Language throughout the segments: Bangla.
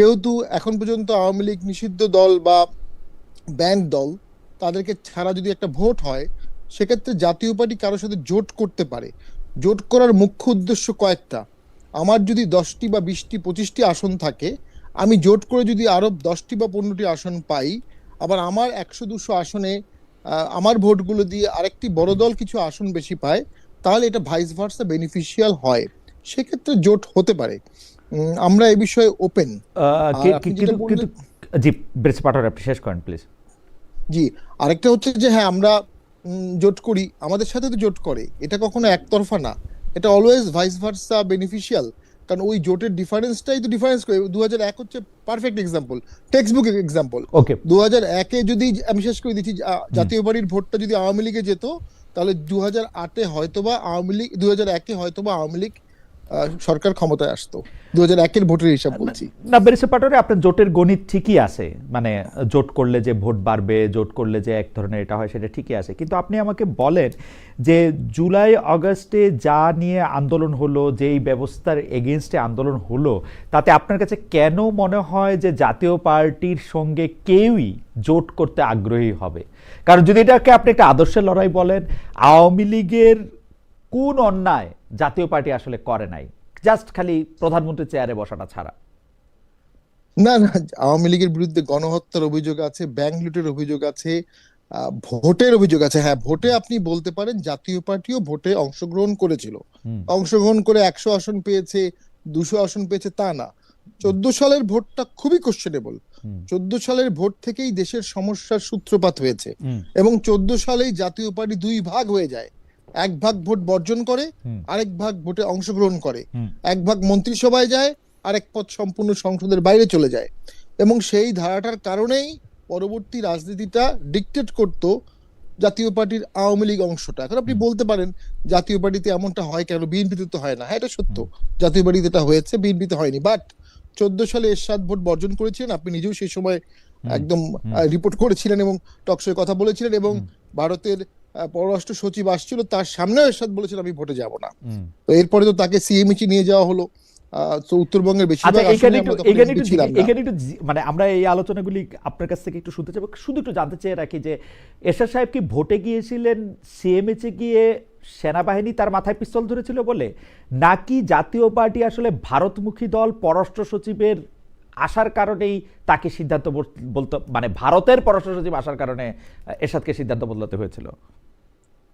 যেহেতু এখন পর্যন্ত আওয়ামী লীগ নিষিদ্ধ দল বা ব্যান্ড দল, তাদেরকে ছাড়া যদি একটা ভোট হয়, সেক্ষেত্রে জাতীয় পার্টি কারোর সাথে জোট করতে পারে। জোট করার মুখ্য উদ্দেশ্য কয়েকটা। আমার যদি 10টি বা 20টি 25টি আসন থাকে, আমি জোট করে যদি আরো 10টি বা 15টি আসন পাই, আবার আমার 100-200 আসনে আমার ভোটগুলো দিয়ে আরেকটি বড় দল কিছু আসন বেশি পায়, তাহলে এটা ভাইস ভার্সা বেনিফিশিয়াল হয়। সেক্ষেত্রে জোট হতে পারে। আমরা এ বিষয়ে ওপেন। আর আপনি যেটা কিন্তু বললেন, কিন্তু জি, ব্রিজ পাঠক আপনি শেষ করেন প্লিজ। জি, আরেকটা হচ্ছে যে হ্যাঁ, আমরা জোট করি, আমাদের সাথে তো জোট করে, এটা কখনো একতরফা না, এটা অলওয়েজ ভাইস ভার্সা বেনিফিশিয়াল। কারণ ওই জোটের ডিফারেন্সটাই তো ডিফারেন্স করে। 2001 হচ্ছে perfect example, text book example. Okay. 2001-এ যদি আমি শেষ করে দিচ্ছি, হুম। জাতীয় পার্টির ভোটটা যদি আওয়ামী লীগে যেত, তাহলে 2008-এ হয়তোবা আওয়ামী লীগ, 2001-এ হয়তোবা আওয়ামী লীগ সরকার ক্ষমতায় আসতো। 2001-এর ভোটের হিসাব না, বলছি। না, ব্যারিস্টার পাটোয়ারি, আপনার জোটের গণিত ঠিকই আছে, মানে জোট করলে যে ভোট বাড়বে, জোট করলে যে এক ধরনের এটা হয়, সেটা ঠিকই আছে। কিন্তু আপনি আমাকে বলেন যে জুলাই আগস্টে যা নিয়ে আন্দোলন হলো, যেই ব্যবস্থার এগেনস্টে আন্দোলন হলো, তাতে আপনার কাছে কেন মনে হয় যে জাতীয় পার্টির সঙ্গে কেউই জোট করতে আগ্রহী হবে? কারণ যদি এটাকে আপনি একটা আদর্শের লড়াই বলেন, আওয়ামী লীগের কোন অন্যায় জাতীয় পার্টি আসলে করে নাই, জাস্ট খালি প্রধানমন্ত্রী চেয়ারে বসাটা ছাড়া? না না, আওয়ামী লীগের বিরুদ্ধে গণহত্যার অভিযোগ আছে, ব্যাংক লুটের অভিযোগ আছে, ভোটের অভিযোগ আছে। হ্যাঁ, ভোটে আপনি বলতে পারেন জাতীয় পার্টিও ভোটে অংশগ্রহণ করেছিল। হুম। অংশগ্রহণ করে 100 আসন পেয়েছে, 200 আসন পেয়েছে তা না। 14 সালের ভোটটা খুবই কোশ্চেনেবল। হুম। 14 সালের ভোট থেকেই দেশের সমস্যার সূত্রপাত হয়েছে। হুম। এবং 14 সালেই জাতীয় পার্টি দুই ভাগ হয়ে যায়। এক ভাগ ভোট বর্জন করে, হুম। আরেক ভাগ ভোটে অংশগ্রহণ করে। হুম। এক ভাগ মন্ত্রিসভায় যায়, আরেক পদ সম্পূর্ণ সংসদের বাইরে চলে যায়। এবং সেই ধারাটার কারণেই পরবর্তী রাজনীতিটা ডিকটেট করত জাতীয় পার্টির আওয়ামী লীগ অংশটা। এখন আপনি হুম। বলতে পারেন জাতীয় পার্টিতে এমনটা হয় কেন, বিএনপিতে তো হয় না। হ্যাঁ, এটা সত্য, হুম। জাতীয় পার্টিতে এটা হয়েছে, বিএনপিতে হয়নি। বাট 14 সালে এরশাদ ভোট বর্জন করেছিলেন, আপনি নিজেও সেই সময় হুম। একদম হুম। রিপোর্ট করেছিলেন এবং টকশোয় কথা বলেছিলেন। এবং হুম। ভারতের পররাষ্ট্র সচিব আসছিল, তার সামনেও এরশাদ বলেছিল আমি ভোটে যাব না। হুম। তো এরপরে তো তাকে সিএমইচি নিয়ে যাওয়া হলো। তো উত্তরবঙ্গের আচ্ছা, বেশিরভাগ এখানে আসনে একটু আমরা তখন এখানে এমপি একটু ছিলাম না। এখানে একটু মানে আমরা এই আলোচনাগুলি আপনার কাছ থেকে একটু শুনতে চাই, শুধু একটু জানতে চেয়ে রাখি যে এরশাদ সাহেব কি ভোটে গিয়েছিলেন সিএমএইচে গিয়ে সেনাবাহিনী তার মাথায় পিস্তল ধরেছিল বলে, নাকি জাতীয় পার্টি আসলে ভারতমুখী দল পররাষ্ট্র সচিবের আসার কারণেই তাকে সিদ্ধান্ত বলতে, মানে ভারতের পররাষ্ট্র সচিব আসার কারণে এরশাদকে সিদ্ধান্ত বদলাতে হয়েছিল?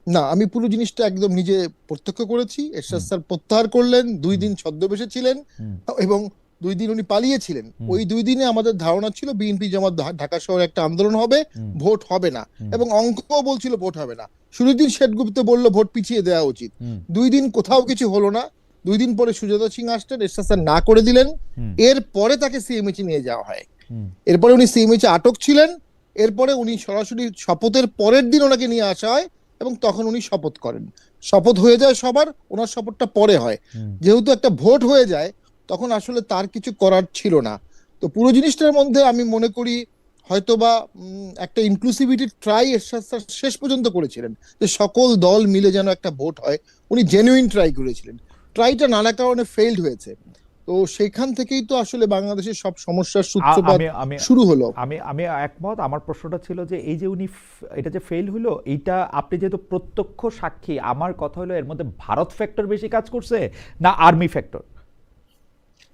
না, আমি পুরো জিনিসটা একদম নিজে প্রত্যক্ষ করেছি। এরশাদ হুম। স্যার প্রত্যাহার করলেন, 2 দিন হুম। ছদ্মবেশে ছিলেন হুম। এবং 2 দিন উনি পালিয়েছিলেন। হুম। ওই 2 দিনে আমাদের ধারণা ছিল বিএনপি জামাত ঢাকা শহরে একটা আন্দোলন হবে, হুম। ভোট হবে না। হুম। এবং অঙ্কও বলছিল ভোট হবে না। শুরুর দিন শেঠগুপ্ত বললো ভোট পিছিয়ে দেওয়া উচিত। হুম। 2 দিন কোথাও কিছু হলো না। 2 দিন পরে সুজাতা সিং আসলেন, এরশাদ স্যার না করে দিলেন। হুম। এরপরে তাকে সিএমএইচে নিয়ে যাওয়া হয়। হুম। এরপরে উনি সিএমএইচে আটক ছিলেন। এরপরে উনি সরাসরি শপথের পরের দিন ওনাকে নিয়ে আসা হয় এবং তখন উনি শপথ করেন। শপথ হয়ে যায় সবার, ওনার শপথটা পরে হয়। হুম। যেহেতু একটা ভোট হয়ে যায়, তখন আসলে তার কিছু করার ছিল না। তো পুরো জিনিসটার মধ্যে আমি মনে করি হয়তোবা একটা ইনক্লুসিভিটি ট্রাই এরশাদ স্যার শেষ পর্যন্ত করেছিলেন, যে সকল দল মিলে যেন একটা ভোট হয়। উনি জেনুইন ট্রাই করেছিলেন। ট্রাইটা নানা কারণে ফেইল্ড হয়েছে। তো সেখান থেকেই তো আসলে বাংলাদেশের সব সমস্যার সূত্রপাত আমি আমি শুরু হলো। আমি আমি একমত। আমার প্রশ্নটা ছিল যে এই যে উনি এটা যে ফেল হলো, এইটা আপনি যেহেতু প্রত্যক্ষ সাক্ষী, আমার কথা হলো এর মধ্যে ভারত ফ্যাক্টর বেশি কাজ করছে না আর্মি ফ্যাক্টর?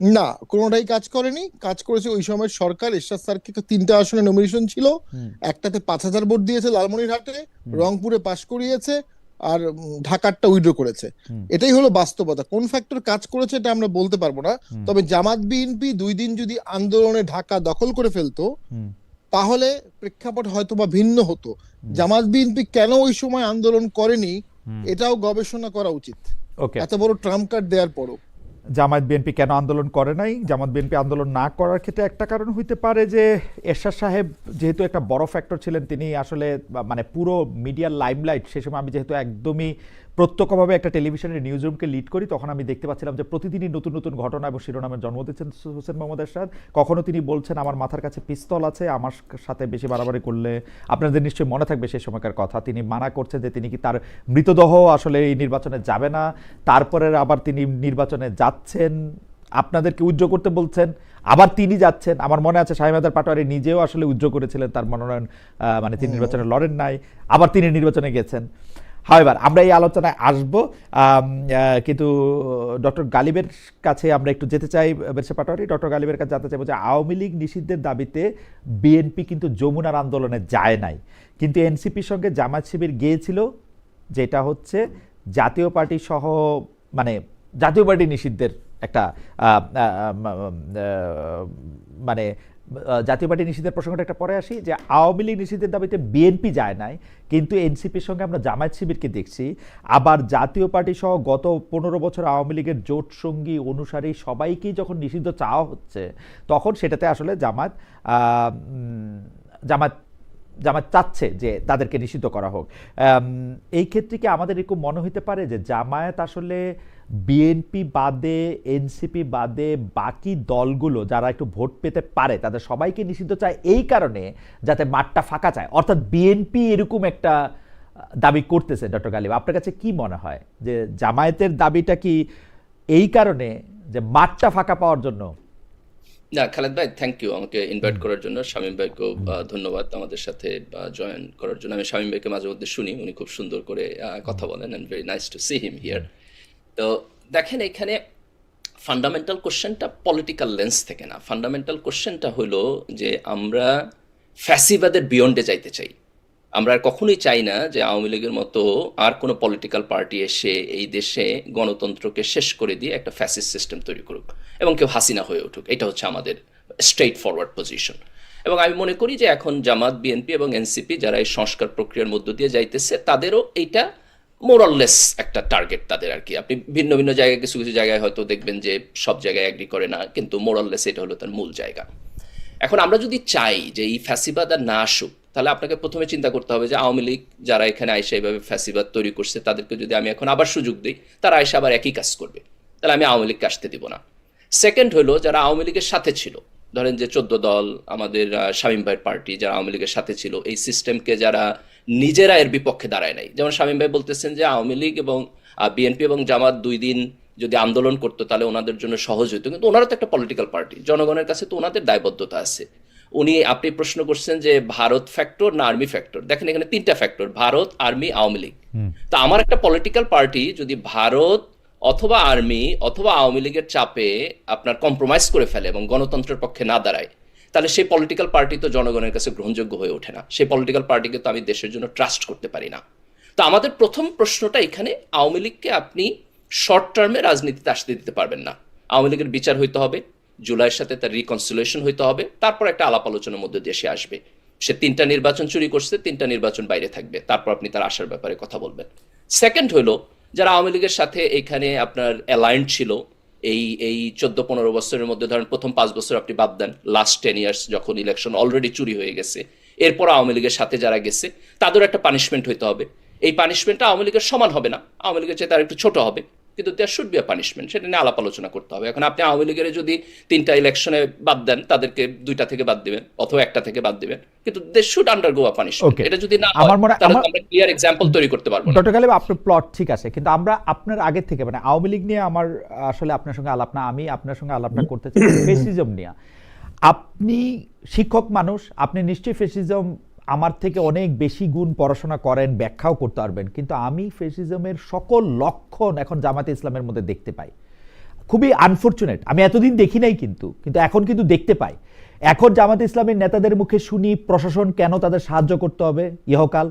না, কোনোটাই কাজ করেনি। কাজ করেছে ওই সময়ের সরকার। এরশাদ স্যারকে 3টা আসনে নমিনেশন ছিল। হুম। একটাতে 5,000 ভোট দিয়েছে লালমনিরহাটে, হুম। রংপুরে পাশ করিয়েছে, আর ঢাকারটা উইথড্র করেছে। হুম। এটাই হলো বাস্তবতা। কোন ফ্যাক্টর কাজ করেছে এটা আমরা বলতে পারবো না। হুম। তবে জামাত বিএনপি 2 দিন যদি আন্দোলনে ঢাকা দখল করে ফেলতো, হুম। তাহলে প্রেক্ষাপট হয়তো বা ভিন্ন হতো। হুম। জামাত বিএনপি কেন ওই সময় আন্দোলন করেনি, হুম। এটাও গবেষণা করা উচিত, ওকে। এত বড় ট্রাম্প কার্ড দেওয়ার পরও। জামায়াত বিএনপি কেন আন্দোলন করে নাই? জামাত বিএনপি আন্দোলন না করার ক্ষেত্রে একটা কারণ হইতে পারে যে এরশাদ সাহেব যেহেতু একটা বড় ফ্যাক্টর ছিলেন, তিনি আসলে মানে পুরো মিডিয়ার লাইমলাইট, সে সময় আমি যেহেতু একদমই প্রত্যক্ষভাবে একটা টেলিভিশনের নিউজ রুমকে লিড করি, তখন আমি দেখতে পাচ্ছিলাম যে প্রতিদিনই নতুন নতুন ঘটনা এবং শিরোনামের জন্ম দিচ্ছেন হোসেন মোহাম্মদ এরশাদ। কখনো তিনি বলছেন আমার মাথার কাছে পিস্তল আছে, আমার সাথে বেশি বাড়াবাড়ি করলে, আপনাদের নিশ্চয়ই মনে থাকবে সেই সময়কার কথা, তিনি মানা করছেন যে তিনি কি তার মৃতদেহ আসলে এই নির্বাচনে যাবে না, তারপরে আবার তিনি নির্বাচনে যাচ্ছেন। আপনাদেরকে উইথড্র করতে বলছেন, আবার তিনি যাচ্ছেন। আমার মনে আছে শামীম হায়দার পাটোয়ারি নিজেও আসলে উইথড্র করেছিলেন, তার মনোনয়ন মানে তিনি নির্বাচনে লড়েন নাই, আবার তিনি নির্বাচনে গেছেন। হাওয়েভার আমরা এই আলোচনায় আসবো, কিন্তু ডক্টর গালিবের কাছে আমরা একটু যেতে চাই। বেরসা পাটোয়ারি, ডক্টর গালিবের কাছে জানতে চাইবো যে আওয়ামী লীগ নিষিদ্ধের দাবিতে বিএনপি কিন্তু যমুনার আন্দোলনে যায় নাই, কিন্তু এনসিপির সঙ্গে জামায়াত শিবির গিয়েছিল, যেটা হচ্ছে জাতীয় পার্টি সহ মানে জাতীয় পার্টি নিষিদ্ধের একটা মানে জাতীয় পার্টি নিষিদ্ধের প্রসঙ্গটা একটা পরে আসি, যে আওয়ামী লীগ নিষিদ্ধের দাবিতে বিএনপি যায় নাই, কিন্তু এনসিপির সঙ্গে আমরা জামায়াত শিবিরকে দেখছি। আবার জাতীয় পার্টি সহ গত 15 বছর আওয়ামী লীগের জোট সঙ্গী অনুসারী সবাইকেই যখন নিষিদ্ধ চাওয়া হচ্ছে, তখন সেটাতে আসলে জামায়াত জামায়াত জামায়াত চাচ্ছে যে তাদেরকে নিষিদ্ধ করা হোক। এই ক্ষেত্রে কি আমাদের এরকম মনে হতে পারে যে জামায়াত আসলে বিএনপি বাদে, এনসিপি বাদে বাকি দলগুলো যারা একটু ভোট পেতে পারে তাদের সবাইকে নিষিদ্ধ চায় এই কারণে যাতে মাঠটা ফাঁকা চায়, অর্থাৎ বিএনপি এরকম একটা দাবি করতেছে? ডক্টর গালিব, আপনার কাছে কি মনে হয় যে জামায়াতের দাবিটা কি এই কারণে যে মাঠটা ফাঁকা পাওয়ার জন্য? না খালেদ ভাই, থ্যাংক ইউ আমাকে ইনভাইট করার জন্য। শামীম ভাইকেও ধন্যবাদ আমাদের সাথে জয়েন করার জন্য। আমি শামীম ভাইকে মাঝে মধ্যে শুনি, উনি খুব সুন্দর করে কথা বলেন, and very nice to see him here. তো দেখেন, এখানে ফান্ডামেন্টাল কোশ্চেনটা পলিটিক্যাল লেন্স থেকে না, ফান্ডামেন্টাল কোশ্চেনটা হলো যে আমরা ফ্যাসিবাদের বিয়ন্ডে যাইতে চাই। আমরা আর কখনোই চাই না যে আওয়ামী লীগের মতো আর কোনো পলিটিক্যাল পার্টি এসে এই দেশে গণতন্ত্রকে শেষ করে দিয়ে একটা ফ্যাসিস্ট সিস্টেম তৈরি করুক এবং কেউ হাসিনা হয়ে উঠুক। এটা হচ্ছে আমাদের স্ট্রেইট ফরওয়ার্ড পজিশন। এবং আমি মনে করি যে এখন জামাত, বিএনপি এবং এনসিপি যারা এই সংস্কার প্রক্রিয়ার মধ্য দিয়ে যাইতেছে, তাদেরও এইটা মোরাললেস একটা টার্গেট তাদের আর কি। আপনি ভিন্ন ভিন্ন জায়গায় কিছু কিছু জায়গায় হয়তো দেখবেন যে সব জায়গায় অ্যাগ্রি করে না, কিন্তু মোরাললেস এটা হলো তার মূল জায়গা। এখন আমরা যদি চাই যে এই ফ্যাসিবাদ আর না আসুক, তাহলে আপনাকে প্রথমে চিন্তা করতে হবে যে আওয়ামী লীগ যারা এখানে আইসা এইভাবে ফ্যাসিবাদ তৈরি করছে, তাদেরকে যদি আমি এখন আবার সুযোগ দিই, তারা আইসা আবার একই কাজ করবে, তাহলে আমি আওয়ামী লীগকে আসতে দিব না। সেকেন্ড হলো, যারা আওয়ামী লীগের সাথে ছিল, ধরেন যে 14 দল, আমাদের শামীম ভাইয়ের পার্টি, যারা আওয়ামী লীগের সাথে ছিল, এই সিস্টেমকে যারা নিজেরা এর বিপক্ষে দাঁড়ায় নাই। যেমন শামীম ভাই বলতেছেন যে আওয়ামী লীগ এবং বিএনপি এবং জামাত 2 দিন যদি আন্দোলন করতো তাহলে ওনাদের জন্য সহজ হতো, কিন্তু ওনারা তো একটা পলিটিক্যাল পার্টি, জনগণের কাছে তো ওনাদের দায়বদ্ধতা আছে। আপনি প্রশ্ন করছেন যে ভারত ফ্যাক্টর না আর্মি ফ্যাক্টর, দেখেন এখানে 3টা ফ্যাক্টর, ভারত, আর্মি, আওয়ামী লীগ। তা আমার একটা পলিটিক্যাল পার্টি যদি ভারত অথবা আর্মি অথবা আওয়ামী লীগের চাপে আপনার কম্প্রোমাইজ করে ফেলে এবং গণতন্ত্রের পক্ষে না দাঁড়ায়, তাহলে সেই পলিটিক্যাল পার্টি তো জনগণের কাছে গ্রহণযোগ্য হয়ে ওঠে না। সেই পলিটিক্যাল পার্টিকে তো আমি দেশের জন্য ট্রাস্ট করতে পারি না। তো আমাদের প্রথম প্রশ্নটা এখানে, আওয়ামী লীগকে আপনি শর্ট টার্মে রাজনীতিতে আসতে দিতে পারবেন না। আওয়ামী লীগের বিচার হইতে হবে, জুলাইয়ের সাথে তার রিকনসিলিয়েশন হইতে হবে, তারপর একটা আলাপ আলোচনার মধ্যে দেশে আসবে। সে 3টা নির্বাচন চুরি করছে, 3টা নির্বাচন বাইরে থাকবে, তারপর আপনি তার আসার ব্যাপারে কথা বলবেন। সেকেন্ড হলো, যারা আওয়ামী লীগের সাথে এখানে আপনার অ্যালাইন্ড ছিল এই 14-15 বছরের মধ্যে, ধরেন প্রথম 5 বছর আপনি বাদ দেন, লাস্ট 10 ইয়ার্স যখন ইলেকশন অলরেডি চুরি হয়ে গেছে, এরপর আওয়ামী লীগের সাথে যারা গেছে তাদের একটা পানিশমেন্ট হইতে হবে। এই পানিশমেন্টটা আওয়ামী লীগের সমান হবে না, আওয়ামী লীগের চেয়ে তার একটু ছোট হবে, কিন্তু there should be a punishment. সেটা নিয়ে আলাপ আলোচনা করতে হবে। এখন আপনি আওয়ামী লীগের যদি 3টা ইলেকশনে বাদ দেন, তাদেরকে 2টা থেকে বাদ দিবেন অথবা 1টা থেকে বাদ দিবেন, কিন্তু they should undergo a punishment. এটা যদি না হয়, তাহলে আমরা ক্লিয়ার এক্সাম্পল তৈরি করতে পারবো না। ডক্টর গালিব, আপনার প্লট ঠিক আছে, কিন্তু আমরা আপনার আগে থেকে মানে আওয়ামী লীগ নিয়ে আমার আসলে আপনার সঙ্গে আলাপ না, আমি আপনার সঙ্গে আলাপটা করতে চাই ফেসিজম নিয়ে। আপনি শিক্ষক মানুষ, আপনি নিশ্চয়ই ফেসিজম আমার থেকে অনেক বেশি গুণ পড়াশোনা করেন, ব্যাখ্যাও করতে পারবেন, কিন্তু আমি ফেসিজমের সকল লক্ষণ এখন জামাতে ইসলামের মধ্যে দেখতে পাই। খুবই আনফরচুনেট, আমি এতদিন দেখি নাই, কিন্তু এখন কিন্তু দেখতে পাই। এখন জামাতে ইসলামের নেতাদের মুখে শুনি প্রশাসন কেন তাদের সাহায্য করতে হবে ইহকাল।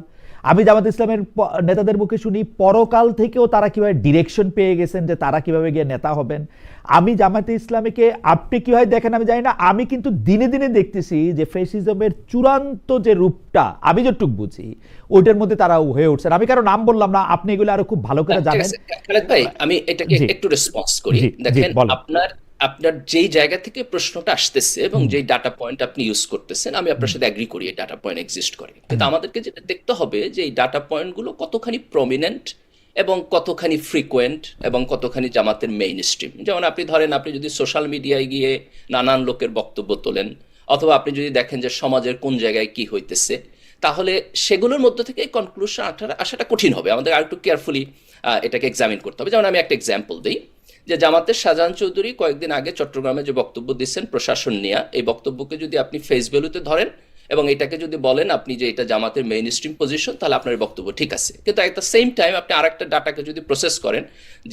আমি জামাতে ইসলামের নেতাদের মুখে শুনি পরকাল থেকেও তারা কিভাবে ডিরেকশন পেয়ে গেছেন যে তারা কিভাবে গিয়ে নেতা হবেন। আমি জামাতে ইসলামীকে আপনি কিভাবে দেখেন আমি জানি না, আমি কিন্তু দিনে দিনে দেখতেছি যে ফ্যাসিজমের চূড়ান্ত যে রূপটা আমি যতটুকু বুঝি ওইটার মধ্যে তারা হয়ে উঠছেন। আমি কারো নাম বললাম না, আপনি এগুলো আরো খুব ভালো করে জানেন। খালেদ ভাই, আমি এটাকে একটু রেসপন্স করি। দেখেন, আপনার যেই জায়গা থেকে প্রশ্নটা আসতেছে এবং যেই ডাটা পয়েন্ট আপনি ইউজ করতেছেন, আমি আপনার সাথে এগ্রি করি, এই ডাটা পয়েন্ট এক্সিস্ট করে, কিন্তু আমাদেরকে যেটা দেখতে হবে যে এই ডাটা পয়েন্টগুলো কতখানি প্রমিনেন্ট এবং কতখানি ফ্রিকোয়েন্ট এবং কতখানি জামাতের মেইন স্ট্রিম। যেমন আপনি ধরেন, আপনি যদি সোশ্যাল মিডিয়ায় গিয়ে নানান লোকের বক্তব্য তোলেন, অথবা আপনি যদি দেখেন যে সমাজের কোন জায়গায় কি হইতেছে, তাহলে সেগুলোর মধ্যে থেকে কনক্লুশন আসাটা কঠিন হবে। আমাদের আরেকটু কেয়ারফুলি এটাকে এক্সামিন করতে হবে। যেমন আমি একটা এক্সাম্পল দিই, যে জামাতের শাহজাহান চৌধুরী কয়েকদিন আগে চট্টগ্রামে যে বক্তব্য দিচ্ছেন প্রশাসন নিয়ে, এই বক্তব্যকে যদি আপনি ফেস ভ্যালুতে ধরেন এবং এটাকে যদি বলেন আপনি যে এটা জামাতের মেইন স্ট্রিম পজিশন, তাহলে আপনার এই বক্তব্য ঠিক আছে। কিন্তু এট দ্য সেম টাইম আপনি আরেকটা ডাটাকে যদি প্রসেস করেন,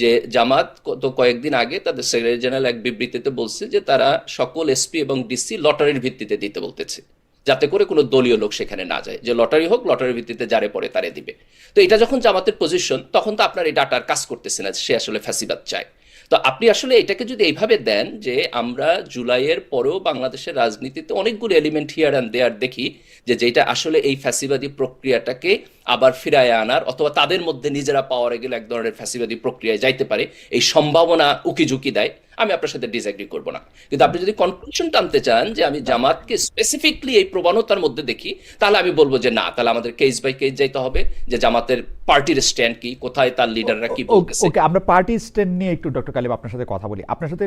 যে জামাত তো কয়েকদিন আগে তাদের সেক্রেটারি জেনারেল এক বিবৃতিতে বলছে যে তারা সকল এসপি এবং ডিসি লটারির ভিত্তিতে দিতে বলতেছে, যাতে করে কোনো দলীয় লোক সেখানে না যায়, যে লটারি হোক, লটারির ভিত্তিতে যারে পড়ে তারে দিবে। তো এটা যখন জামাতের পজিশন, তখন তো আপনার এই ডাটার কাজ করতেছে না, সে আসলে ফ্যাসিবাদ চায়। তো আপনি আসলে এটাকে যদি এইভাবে দেন যে আমরা জুলাইয়ের পরেও বাংলাদেশের রাজনীতিতে অনেকগুলো এলিমেন্ট হিয়ার অ্যান্ড দেয়ার দেখি, যে যেটা আসলে এই ফ্যাসিবাদী প্রক্রিয়াটাকে আবার ফিরায় আনার অথবা তাদের মধ্যে নিজেরা পাওয়ারে গেলে এক ধরনের ফ্যাসিবাদী প্রক্রিয়ায় যাইতে পারে, এই সম্ভাবনা উকিঝুঁকি দেয়, আমি আপনার সাথে ডিসএগ্রি করব না। কিন্তু আপনি যদি কনক্লুশন টানতে চান যে আমি জামাতকে স্পেসিফিকলি এই প্রবণতার মধ্যে দেখি, তাহলে আমি বলবো যে না, তাহলে আমাদের কেস বাই কেস যাইতে হবে, যে জামাতের পার্টির স্ট্যান্ড কি, কোথায় তার লিডাররা কি বলতেছে। ওকে, আমরা পার্টি স্ট্যান্ড নিয়ে একটু ডক্টর কালিব আপনার সাথে কথা বলি। আপনার সাথে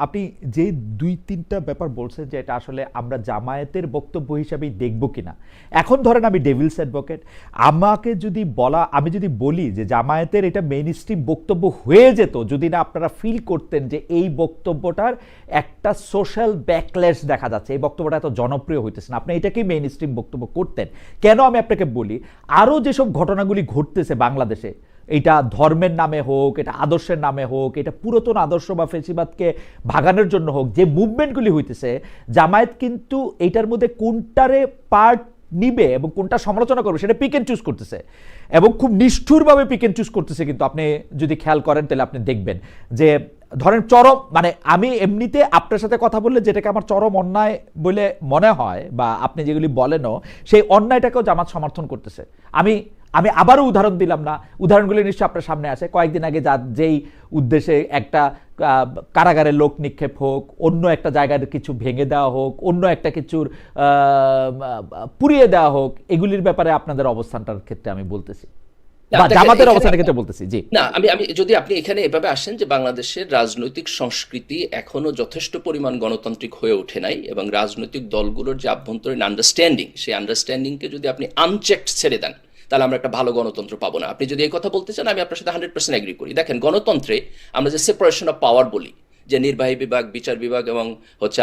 আপনি যে 2-3টা ব্যাপার বলছেন যে এটা আসলে আমরা জামায়াতের বক্তব্য হিসাবেই দেখব কিনা। এখন ধরেন আমি ডেভিলস অ্যাডভোকেট, আমাকে যদি আমি যদি বলি যে জামায়াতের এটা মেইন স্ট্রিম বক্তব্য হয়ে যেত যদি না আপনারা ফিল করতেন যে এই বক্তব্যটার একটা সোশ্যাল ব্যাকল্যাশ দেখা যাচ্ছে, এই বক্তব্যটা এত জনপ্রিয় হইতেছে না, আপনি এটাকেই মেইন স্ট্রিম বক্তব্য করতেন কেন? আমি আপনাকে বলি, আরও যেসব ঘটনাগুলি ঘটতেছে বাংলাদেশে, এটা ধর্মের নামে হোক, এটা আদর্শের নামে হোক, এটা পুরাতন আদর্শ বা ফেসিবাদকে ভাগানোর জন্য হোক, যে মুভমেন্টগুলি হইতেছে, জামায়াত কিন্তু এইটার মধ্যে কোনটারে পার্ট নিবে এবং কোনটা সমালোচনা করবে সেটা পিক অ্যান্ড চুজ করতেছে, এবং খুব নিষ্ঠুরভাবে পিক অ্যান্ড চুজ করতেছে। কিন্তু আপনি যদি খেয়াল করেন তাহলে আপনি দেখবেন যে ধরেন চরম, মানে আমি এমনিতে আপনার সাথে কথা বললে যেটাকে আমার চরম অন্যায় বলে মনে হয় বা আপনি যেগুলি বলেনও, সেই অন্যায়টাকেও জামাত সমর্থন করতেছে। আমি আবারও উদাহরণ দিলাম না, উদাহরণগুলি নিশ্চয়ই আপনার সামনে আছে। কয়েকদিন আগে যেই উদ্দেশ্যে একটা কারাগারে লোক নিক্ষেপ হোক, অন্য একটা জায়গার কিছু ভেঙে দেওয়া হোক, অন্য একটা কিছুর পুড়িয়ে দেওয়া হোক, এগুলির ব্যাপারে আপনাদের অবস্থানটার ক্ষেত্রে আমি বলতেছি, বা জামাতের অবস্থানের ক্ষেত্রে বলতেছি। জি না, আমি যদি আপনি এখানে এভাবে আসেন যে বাংলাদেশের রাজনৈতিক সংস্কৃতি এখনো যথেষ্ট পরিমাণ গণতান্ত্রিক হয়ে ওঠে নাই, এবং রাজনৈতিক দলগুলোর যে আভ্যন্তরীণ আন্ডারস্ট্যান্ডিং, সেই আন্ডারস্ট্যান্ডিংকে যদি আপনি আনচেকড ছেড়ে দেন, তাহলে আমরা একটা ভালো গণতন্ত্র পাবো না। আপনি যদি এই কথা বলতে চান, আমি আপনার সাথে 100% এগ্রি করি। দেখেন, গণতন্ত্রে আমরা যে সেপারেশন অফ পাওয়ার বলি, যে নির্বাহী বিভাগ, বিচার বিভাগ এবং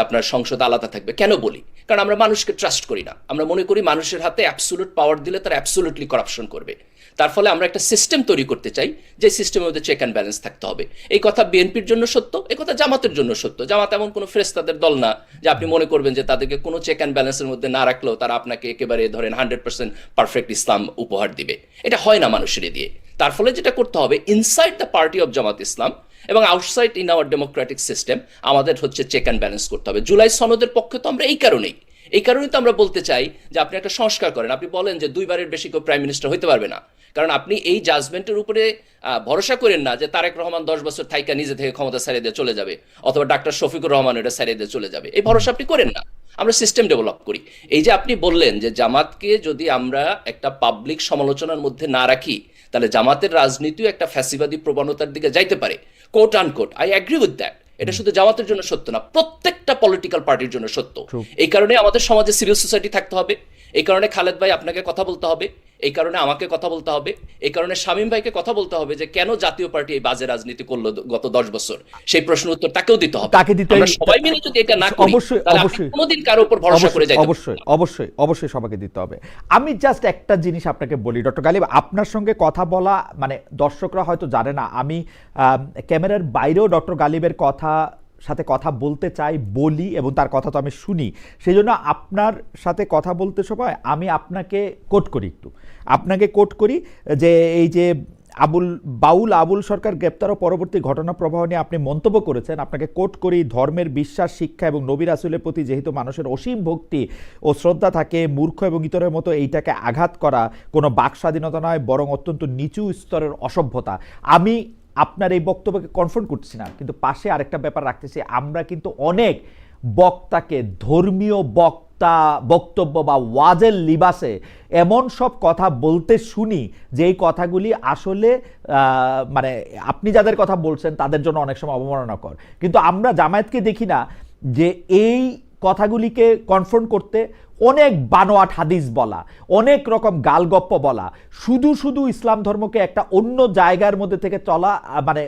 আপনার সংসদ আলাদা থাকবে, কেন বলি? কারণ আমরা মানুষকে ট্রাস্ট করি না। আমরা মনে করি মানুষের হাতে অ্যাবসোলুট পাওয়ার দিলে তারা অ্যাবসোলুটলি করাপশন করবে। তার ফলে আমরা একটা সিস্টেম তৈরি করতে চাই, যে সিস্টেমের মধ্যে চেক অ্যান্ড ব্যালেন্স থাকতে হবে। এই কথা বিএনপির জন্য সত্য, এই কথা জামাতের জন্য সত্য। জামাত এমন কোনো ফেরেশতাদের দল না যে আপনি মনে করবেন যে তাদেরকে কোনো চেক অ্যান্ড ব্যালেন্সের মধ্যে না রাখলেও তারা আপনাকে একেবারে ধরেন 100% পারফেক্ট ইসলাম উপহার দিবে। এটা হয় না মানুষের দিয়ে। তার ফলে যেটা করতে হবে, ইনসাইড দ্য পার্টি অফ জামাত ইসলাম এবং outside in our Democratic system, আমাদের চেক অ্যান্ড ব্যালেন্স করতে হবে। জুলাই সনদের পক্ষে তো আমরা এই কারণেই তো আমরা বলতে চাই যে আপনি একটা সংস্কার করেন। আপনি বলেন যে 2বারের বেশি কেউ প্রাইম মিনিস্টার হইতে পারবে না, কারণ আপনি এই জাজমেন্টের উপরে ভরসা করেন না যে তারেক রহমান 10 বছর থাইকা নিজে থেকে ক্ষমতা ছাড়িয়ে দিয়ে চলে যাবে, অথবা ডাক্তার শফিকুর রহমান এটা ছাড়িয়ে দিয়ে চলে যাবে। এই ভরসা আপনি করেন না। আমরা সিস্টেম ডেভেলপ করি। এই যে আপনি বললেন যে জামাতকে যদি আমরা একটা পাবলিক সমালোচনার মধ্যে না রাখি, তাহলে জামাতের রাজনীতিও একটা ফ্যাসিবাদী প্রবণতার দিকে যাইতে পারে, coat unquote. I agree with that. এটা শুধু জামাতের জন্য সত্য না, প্রত্যেকটা পলিটিক্যাল পার্টির জন্য সত্য। এই কারণে আমাদের সমাজে সিভিল সোসাইটি থাকতে হবে, এই কারণে খালেদ ভাই আপনাকে কথা বলতে হবে, এই কারণে আমাকে কথা বলতে হবে, এই কারণে শামীম ভাইকে কথা বলতে হবে যে কেন জাতীয় পার্টি এই বাজে রাজনীতি করলো গত 10 বছর। সেই প্রশ্ন উত্তর তাকেও দিতে হবে। আমরা সবাই মিলে যদি এটা না করি, তাহলে আপনি কোনোদিন কারো উপর ভরসা করে যাবেন। অবশ্যই সবাইকে দিতে হবে। আমি জাস্ট একটা জিনিস আপনাকে বলি ডক্টর গালিব, আপনার সঙ্গে কথা বলা, মানে দর্শকরা হয়তো জানে না, আমি ক্যামেরার বাইরেও ডক্টর গালিবের সাথে কথা বলতে চাই, বলি, এবং তার কথা তো আমি শুনি। সেই জন্য আপনার সাথে কথা বলতে সময় আমি আপনাকে কোট করি যে এই যে আবুল সরকার গ্রেপ্তার ও পরবর্তী ঘটনা প্রবাহ নিয়ে আপনি মন্তব্য করেছেন, আপনাকে কোট করি, ধর্মের বিশ্বাস, শিক্ষা এবং নবী রাসূলের প্রতি যেহেতু মানুষের অসীম ভক্তি ও শ্রদ্ধা থাকে, মূর্খ এবং ইতরের মতো এইটাকে আঘাত করা কোনো বাক স্বাধীনতা নয়, বরং অত্যন্ত নিচু স্তরের অসভ্যতা। আমি আপনার এই বক্তব্যকে কনফার্ম করছি না, কিন্তু পাশে আরেকটা ব্যাপার রাখতেছি, আমরা কিন্তু অনেক বক্তাকে ধর্মীয় বক্তব্য বা ওয়াজের লিবাসে এমন সব কথা বলতে শুনি যে এই কথাগুলি আসলে মানে আপনি যাদের কথা বলছেন তাদের জন্য অনেক সময় অবমাননাকর। কিন্তু আমরা জামায়াতকে দেখি না যে এই কথাগুলিকে কনফ্রন্ট করতে অনেক বানোয়াট হাদিস বলা, অনেক রকম গালগপ্প বলা, শুধু শুধু ইসলাম ধর্মকে একটা অন্য জায়গার মধ্যে থেকে চলা, মানে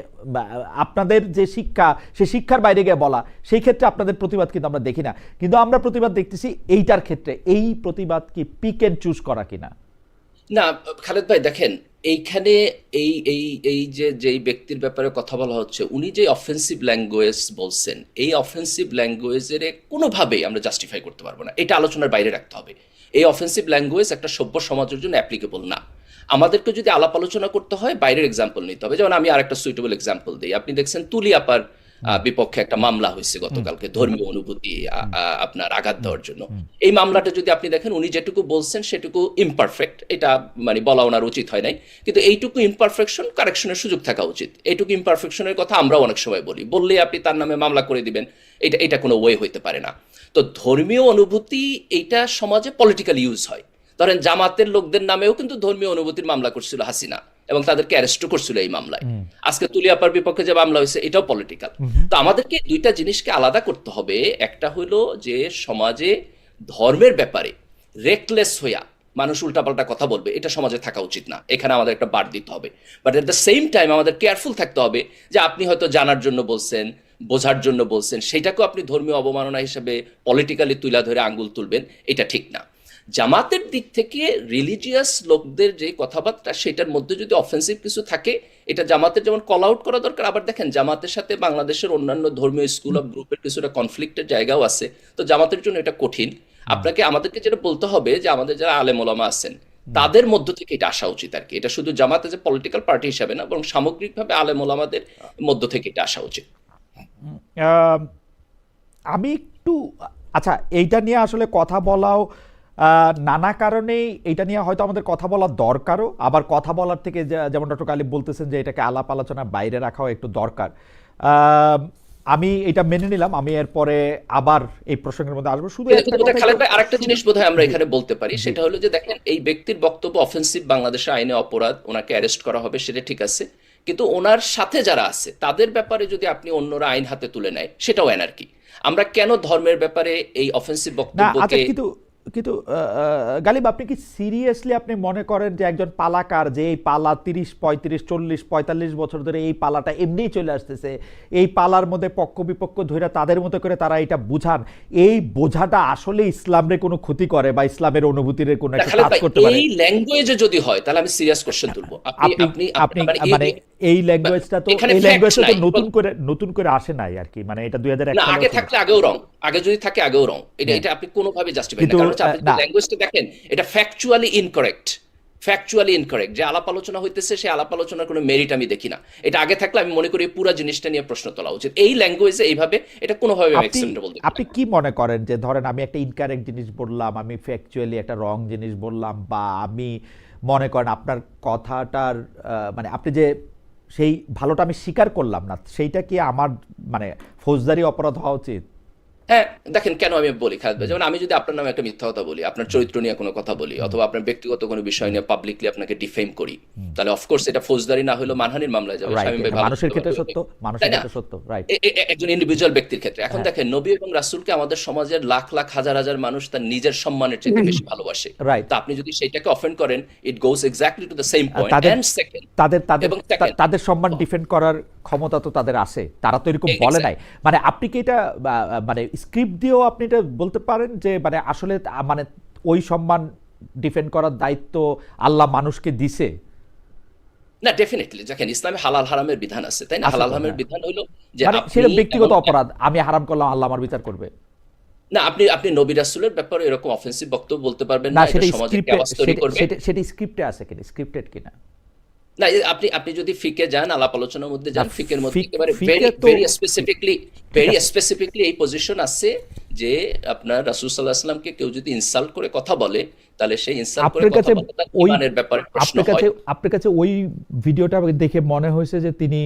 আপনাদের যে শিক্ষা সে শিক্ষার বাইরে গিয়ে বলা, সেই ক্ষেত্রে আপনাদের প্রতিবাদ কিন্তু আমরা দেখি না। কিন্তু আমরা প্রতিবাদ দেখতেছি এইটার ক্ষেত্রে। এই প্রতিবাদ কি পিক এন্ড চুজ করা কিনা? না খালেদ ভাই দেখেন, এইখানে এই এই এই যে যেই ব্যক্তির ব্যাপারে কথা বলা হচ্ছে, উনি যে অফেন্সিভ ল্যাঙ্গুয়েজ বলছেন, এই অফেন্সিভ ল্যাঙ্গুয়েজের কোনোভাবেই আমরা জাস্টিফাই করতে পারবো না, এটা আলোচনার বাইরে রাখতে হবে। এই অফেন্সিভ ল্যাঙ্গুয়েজ একটা সভ্য সমাজের জন্য অ্যাপ্লিকেবল না। আমাদেরকে যদি আলাপ আলোচনা করতে হয় বাইরের এক্সাম্পল নিতে হবে। যেমন আমি আরেকটা সুইটেবল এক্সাম্পল দিই। আপনি দেখছেন তুলি আপার বিপক্ষে একটা মামলা হয়েছে গতকালকে ধর্মীয় অনুভূতি আপনার আঘাত দেওয়ার জন্য। এই মামলাটা যদি আপনি দেখেন, উনি যেটুকু বলছেন সেটুকু ইমপারফেক্ট, এটা মানে বলা ওনার উচিত হয় নাই, কিন্তু এইটুকু ইমপারফেকশন কারেকশনের সুযোগ থাকা উচিত। এইটুকু ইমপারফেকশনের কথা আমরাও অনেক সময় বলি, বললে আপনি তার নামে মামলা করে দিবেন, এটা কোনো ওয়ে হইতে পারে না। তো ধর্মীয় অনুভূতি এইটা সমাজে পলিটিক্যাল ইউজ হয়। ধরেন জামাতের লোকদের নামেও কিন্তু ধর্মীয় অনুভূতির মামলা করছিল হাসিনা, এবং তাদেরকে অ্যারেস্টও করছিল এই মামলায়। আজকে তুলি আপার বিপক্ষে যে মামলা হয়েছে এটাও পলিটিক্যাল। তো আমাদেরকে দুইটা জিনিসকে আলাদা করতে হবে। একটা হলো যে সমাজে ধর্মের ব্যাপারে রেকলেস হইয়া মানুষ উল্টাপাল্টা কথা বলবে, এটা সমাজে থাকা উচিত না, এখানে আমাদের একটা বাদ দিতে হবে। But at the same time আমাদের কেয়ারফুল থাকতে হবে যে আপনি হয়তো জানার জন্য বলছেন, বোঝার জন্য বলছেন, সেটাকেও আপনি ধর্মীয় অবমাননা হিসেবে পলিটিক্যালি তুলা ধরে আঙ্গুল তুলবেন, এটা ঠিক না। জামাতের দিক থেকে রিলিজিয়াস লোকদের যে কথাবার্তা, সেটার মধ্যে যদি অফেন্সিভ কিছু থাকে, এটা জামাতের যেমন কল আউট করা দরকার। আবার দেখেন, জামাতের সাথে বাংলাদেশের অন্যান্য ধর্মীয় স্কুল অফ গ্রুপের কিছুটা কনফ্লিক্টের জায়গাও আছে। তো জামাতের জন্য এটা কঠিন। আমাদেরকে যেটা বলতে হবে যে আমাদের যারা আলেম ওলামা আছেন তাদের মধ্য থেকে এটা আসা উচিত আর কি। এটা শুধু জামাতে যে পলিটিক্যাল পার্টি হিসাবে না, বরং সামগ্রিকভাবে আলেম ওলামাদের মধ্য থেকে এটা আসা উচিত। আমি একটু, আচ্ছা, এইটা নিয়ে আসলে কথা বলাও নানা কারণেই এইটা নিয়ে হয়তো আমাদের কথা বলার দরকারও, আবার কথা বলার থেকে যেমন ডক্টর কালিব বলতেছেন যে এটাকে আলাপ আলোচনার বাইরে রাখাও একটু দরকার। আমি এটা মেনে নিলাম, আমি এরপরে আবার এই প্রসঙ্গের মধ্যে আসবো। শুধু আরেকটা জিনিস বোধহয় আমরা এখানে বলতে পারি, সেটা হলো যে দেখেন, এই ব্যক্তির বক্তব্য অফেন্সিভ, বাংলাদেশের আইনে অপরাধ, ওনাকে অ্যারেস্ট করা হবে, সেটা ঠিক আছে। কিন্তু ওনার সাথে যারা আছে তাদের ব্যাপারে যদি আপনি অন্যরা আইন হাতে তুলে নেয়, সেটাও অ্যানার্কি। আমরা কেন ধর্মের ব্যাপারে এই অফেন্সিভ বক্তব্যকে কিন্তু গালিব, আপনি কি সিরিয়াসলি আপনি মনে করেন যে একজন পালাকার, যে এই পালা 30, 35, 40, 45 বছর ধরে এই পালাটা এমনিই চলে আসতেছে, এই পালার মধ্যে পক্ষ বিপক্ষ ধরে তাদের মতো করে তারা এটা বুঝান, এই বোঝাটা আসলে ইসলামের কোনো ক্ষতি করে বা ইসলামের অনুভূতির কোনো একটা কাজ করতে পারে? এই ল্যাঙ্গুয়েজে যদি হয় তাহলে আমি সিরিয়াস কোশ্চেন তুলবো। আপনি মানে এই ল্যাঙ্গুয়েজটা তো নতুন করে আসে নাই আর কি, মানে এটা 2001 সালে আগে থাকলে আগেও রং, আগে যদি থাকে আগেও রং, এটা আপনি কোনোভাবে জাস্টিফাই না। কারণ আপনি ল্যাঙ্গুয়েজটা দেখেন, এটা ফ্যাকচুয়ালি ইনকারেক্ট। যে আলাপ আলোচনা হইতেছে, সেই আলাপ আলোচনার কোনো মেরিট আমি দেখি না। এটা আগে থাকলে আমি মনে করি পুরো জিনিসটা নিয়ে প্রশ্ন তোলা উচিত। এই ল্যাঙ্গুয়েজে এইভাবে এটা কোনোভাবে অ্যাকসেপ্টেবল। আপনি কি মনে করেন যে ধরেন আমি একটা ইনকারেক্ট জিনিস বললাম, আমি ফ্যাকচুয়ালি একটা রং জিনিস বললাম, বা আমি মনে করেন আপনার কথাটার মানে আপনি যে সেই ভালোটা আমি স্বীকার করলাম না, সেইটা কি আমার মানে ফৌজদারি অপরাধ হওয়া উচিত? হ্যাঁ, দেখেন কেন আমি বলি খালেদ ভাই, যেমন আমি যদি আপনার নামে একটা মিথ্যা কথা বলি, আপনার চরিত্র নিয়ে কোনো কথা বলি, অথবা আপনার ব্যক্তিগত কোনো বিষয় নিয়ে পাবলিকলি আপনাকে ডিফেম করি, তাহলে অফকোর্স এটা ফৌজদারি না হলেও মানহানির মামলায় যাবে। মানুষের ক্ষেত্রে সত্য, রাইট, একজন ইন্ডিভিজুয়াল ব্যক্তির ক্ষেত্রে। এখন দেখেন, নবী এবং রাসূলকে আমাদের সমাজের লাখ লাখ হাজার হাজার মানুষ তার নিজের সম্মানের চেয়ে বেশি ভালোবাসে। তো আপনি যদি সেটাকে অফেন্ড করেন, it goes exactly to the same point. And second, তাদের সম্মান ডিফেন্ড করার ক্ষমতা তো তাদের আছে, তারা তো এরকম বলে নাই। মানে আপনি কি এটা মানে স্ক্রিপ্ট দিয়েও আপনি এটা বলতে পারেন যে মানে আসলে মানে ওই সম্মান ডিফেন্ড করার দায়িত্ব আল্লাহ মানুষকে দিছে? না, ডেফিনেটলি দেখেন, ইসলামে হালাল হারামের বিধান আছে, তাই না? হালাল হারামের বিধান হলো যে সেটা ব্যক্তিগত অপরাধ, আমি হারাম করলাম, আল্লাহ আমার বিচার করবে না। আপনি নবী রাসূলের ব্যাপারে এরকম অফেন্সিভ বক্তব্য বলতে পারবেন না, এটা সমাজে কেওয়াস তৈরি করবে। সেটা স্ক্রিপ্টে আছে কিনা, স্ক্রিপ্টেড কিনা? না, আপনি যদি ফিকে যান, আলাপ আলোচনার মধ্যে যান, ফিকের মধ্যে একেবারে ভেরি স্পেসিফিকলি এই পজিশন আছে যে আপনার রাসূল সাল্লাল্লাহু আলাইহি ওয়াসাল্লামকে কেউ যদি ইনসাল্ট করে কথা বলে, তাহলে সেই ইনসাল্ট করে কথা বলে তার ঈমানের ব্যাপারে প্রশ্ন হয়। আপনার কাছে ওই ভিডিওটা দেখে মনে হয়েছে যে তিনি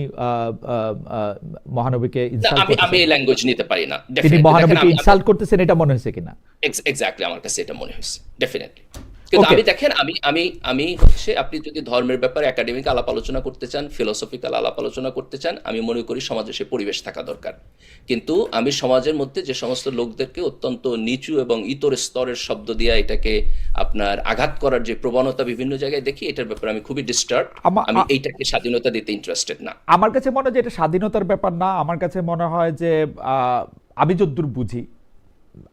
মহানবীকে ইনসাল্ট করতেছেন? আমি এই ল্যাঙ্গুয়েজ নিতে পারি না। তিনি মহানবীকে ইনসাল্ট করতেছেন এটা মনে হয়েছে কিনা? এক্স্যাক্টলি আমার কাছে এটা মনে হয়েছে, ডেফিনেটলি। কিন্তু ওকে, আমি দেখেন, আমি হচ্ছে, আপনি যদি ধর্মের ব্যাপারে একাডেমিক আলাপ আলোচনা করতে চান, ফিলোসফিক্যাল আলাপ আলোচনা করতে চান, আমি মনে করি সমাজে সে পরিবেশ থাকা দরকার। কিন্তু আমি সমাজের মধ্যে যে সমস্ত লোকদেরকে অত্যন্ত নিচু এবং ইতর স্তরের শব্দ দিয়ে এটাকে আপনার আঘাত করার যে প্রবণতা বিভিন্ন জায়গায় দেখি, এটার ব্যাপারে আমি খুবই ডিস্টার্ব। আমি এইটাকে স্বাধীনতা দিতে ইন্টারেস্টেড না। আমার কাছে মনে হয় যে এটা স্বাধীনতার ব্যাপার না। আমার কাছে মনে হয় যে আমি যতদূর বুঝি,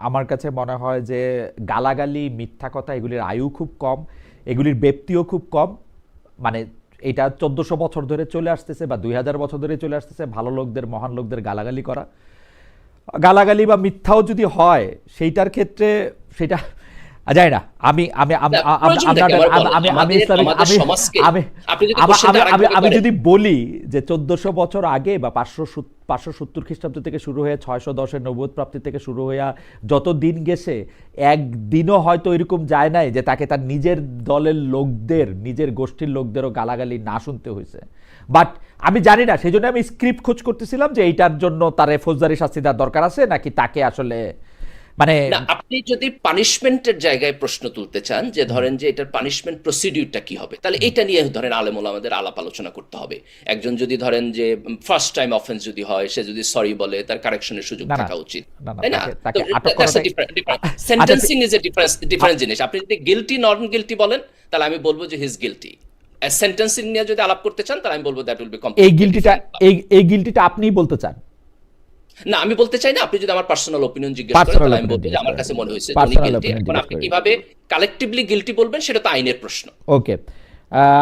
আমার কাছে মনে হয় যে গালাগালি, মিথ্যা কথা, এগুলির আয়ু খুব কম, এগুলির ব্যাপ্তিও খুব কম। মানে এটা 1400 বছর ধরে চলে আসতেছে বা 2000 বছর ধরে চলে আসতেছে, ভালো লোকদের, মহান লোকদের গালাগালি করা। গালাগালি বা মিথ্যাও যদি হয় সেইটার ক্ষেত্রে সেটা যায় না। আমি আমি আমি না, প্রয়োজনটা কি আমার বলেন। আমি আমি আমাদের ইসলামিক আমাদের আমি সমাজকে আমি আপনি যদি আমি কোশ্চেনটা আমি আরেকভাবে আমি করেন, যদি বলি যে 1400 বছর আগে বা 570 খ্রিস্টাব্দ থেকে শুরু হয়ে 610-এর নবুয়ত প্রাপ্তি থেকে শুরু হয়ে যত দিন গেছে, একদিনও হয়তো এরকম যায় নাই যে তাকে তার নিজের দলের লোকদের, নিজের গোষ্ঠীর লোকদেরও গালাগালি না শুনতে হয়েছে। বাট আমি জানি না, সেই জন্য আমি স্ক্রিপ্ট খোঁজ করতেছিলাম যে এইটার জন্য তার ফৌজদারি শাস্তি দেওয়ার দরকার আছে নাকি তাকে আসলে মানে না, আপনি যদি পানিশমেন্টের জায়গায় প্রশ্ন তুলতে চান যে ধরেন যে এটার পানিশমেন্ট প্রসিডিউরটা কি হবে, তাহলে এটা নিয়ে ধরেন আলেম ওলামাদের আলাপ আলোচনা করতে হবে। একজন যদি ধরেন যে ফার্স্ট টাইম অফেন্স যদি হয়, সে যদি সরি বলে, তার কারেকশনের সুযোগ না না থাকা উচিত, না না তাই না? তাকে আটক দ্যাটস করাটাই সেন্টেন্সিং ইজ এ ডিফারেন্ট জিনিস। আপনি যদি গিলটি নন গিলটি বলেন, তাহলে আমি বলবো যে হি ইজ গিলটি। সেন্টেন্সিং নিয়ে যদি আলাপ করতে চান, তাহলে আমি বলবো দ্যাট উইল বি এই কমপ্লিটলি গিলটিটা ডিফারেন্ট। এই গিলটিটা আপনিই বলতে চান? না, আমি বলতে চাই না। আপনি যদি আমার পার্সোনাল ওপিনিয়ন জিজ্ঞেস করেন, পার্সোনাল তাহলে আমি ওপিনিয়ন বলবো যে জিজ্ঞেস আমার করেন, কাছে মনে হয়েছে যে উনি পার্সোনাল গিলটি। ওপিনিয়ন এখন জিজ্ঞেস আপনি করেন। কিভাবে কালেকটিভলি গিলটি বলবেন, সেটা তো আইনের প্রশ্ন। ওকে,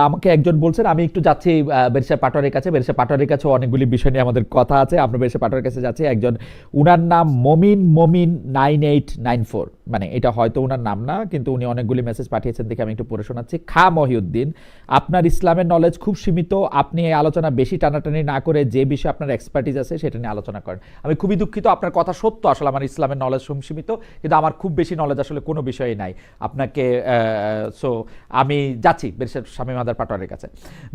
আমাকে একজন বলছেন, আমি একটু যাচ্ছি বেরিসা পাটোয়ারির কাছে। বেরিসা পাটোয়ারির কাছে অনেকগুলি বিষয় নিয়ে আমাদের কথা আছে, আমরা বেরিসা পাটোয়ারির কাছে যাচ্ছি। একজন, উনার নাম মমিন 9894, মানে এটা হয়তো উনার নাম না, কিন্তু উনি অনেকগুলি মেসেজ পাঠিয়েছেন, দেখে আমি একটু পড়ে শোনাচ্ছি। খা মহিউদ্দিন, আপনার ইসলামের নলেজ খুব সীমিত, আপনি এই আলোচনা বেশি টানাটানি না করে যে বিষয়ে আপনার এক্সপার্টিজ আছে সেটা নিয়ে আলোচনা করেন। আমি খুবই দুঃখিত, আপনার কথা সত্য, আসলে আমার ইসলামের নলেজ সীমিত, কিন্তু আমার খুব বেশি নলেজ আসলে কোনো বিষয়ে নাই। আপনাকে সো আমি যাচ্ছি বেরিসা শামীম আদার পাটোয়ারির কাছে।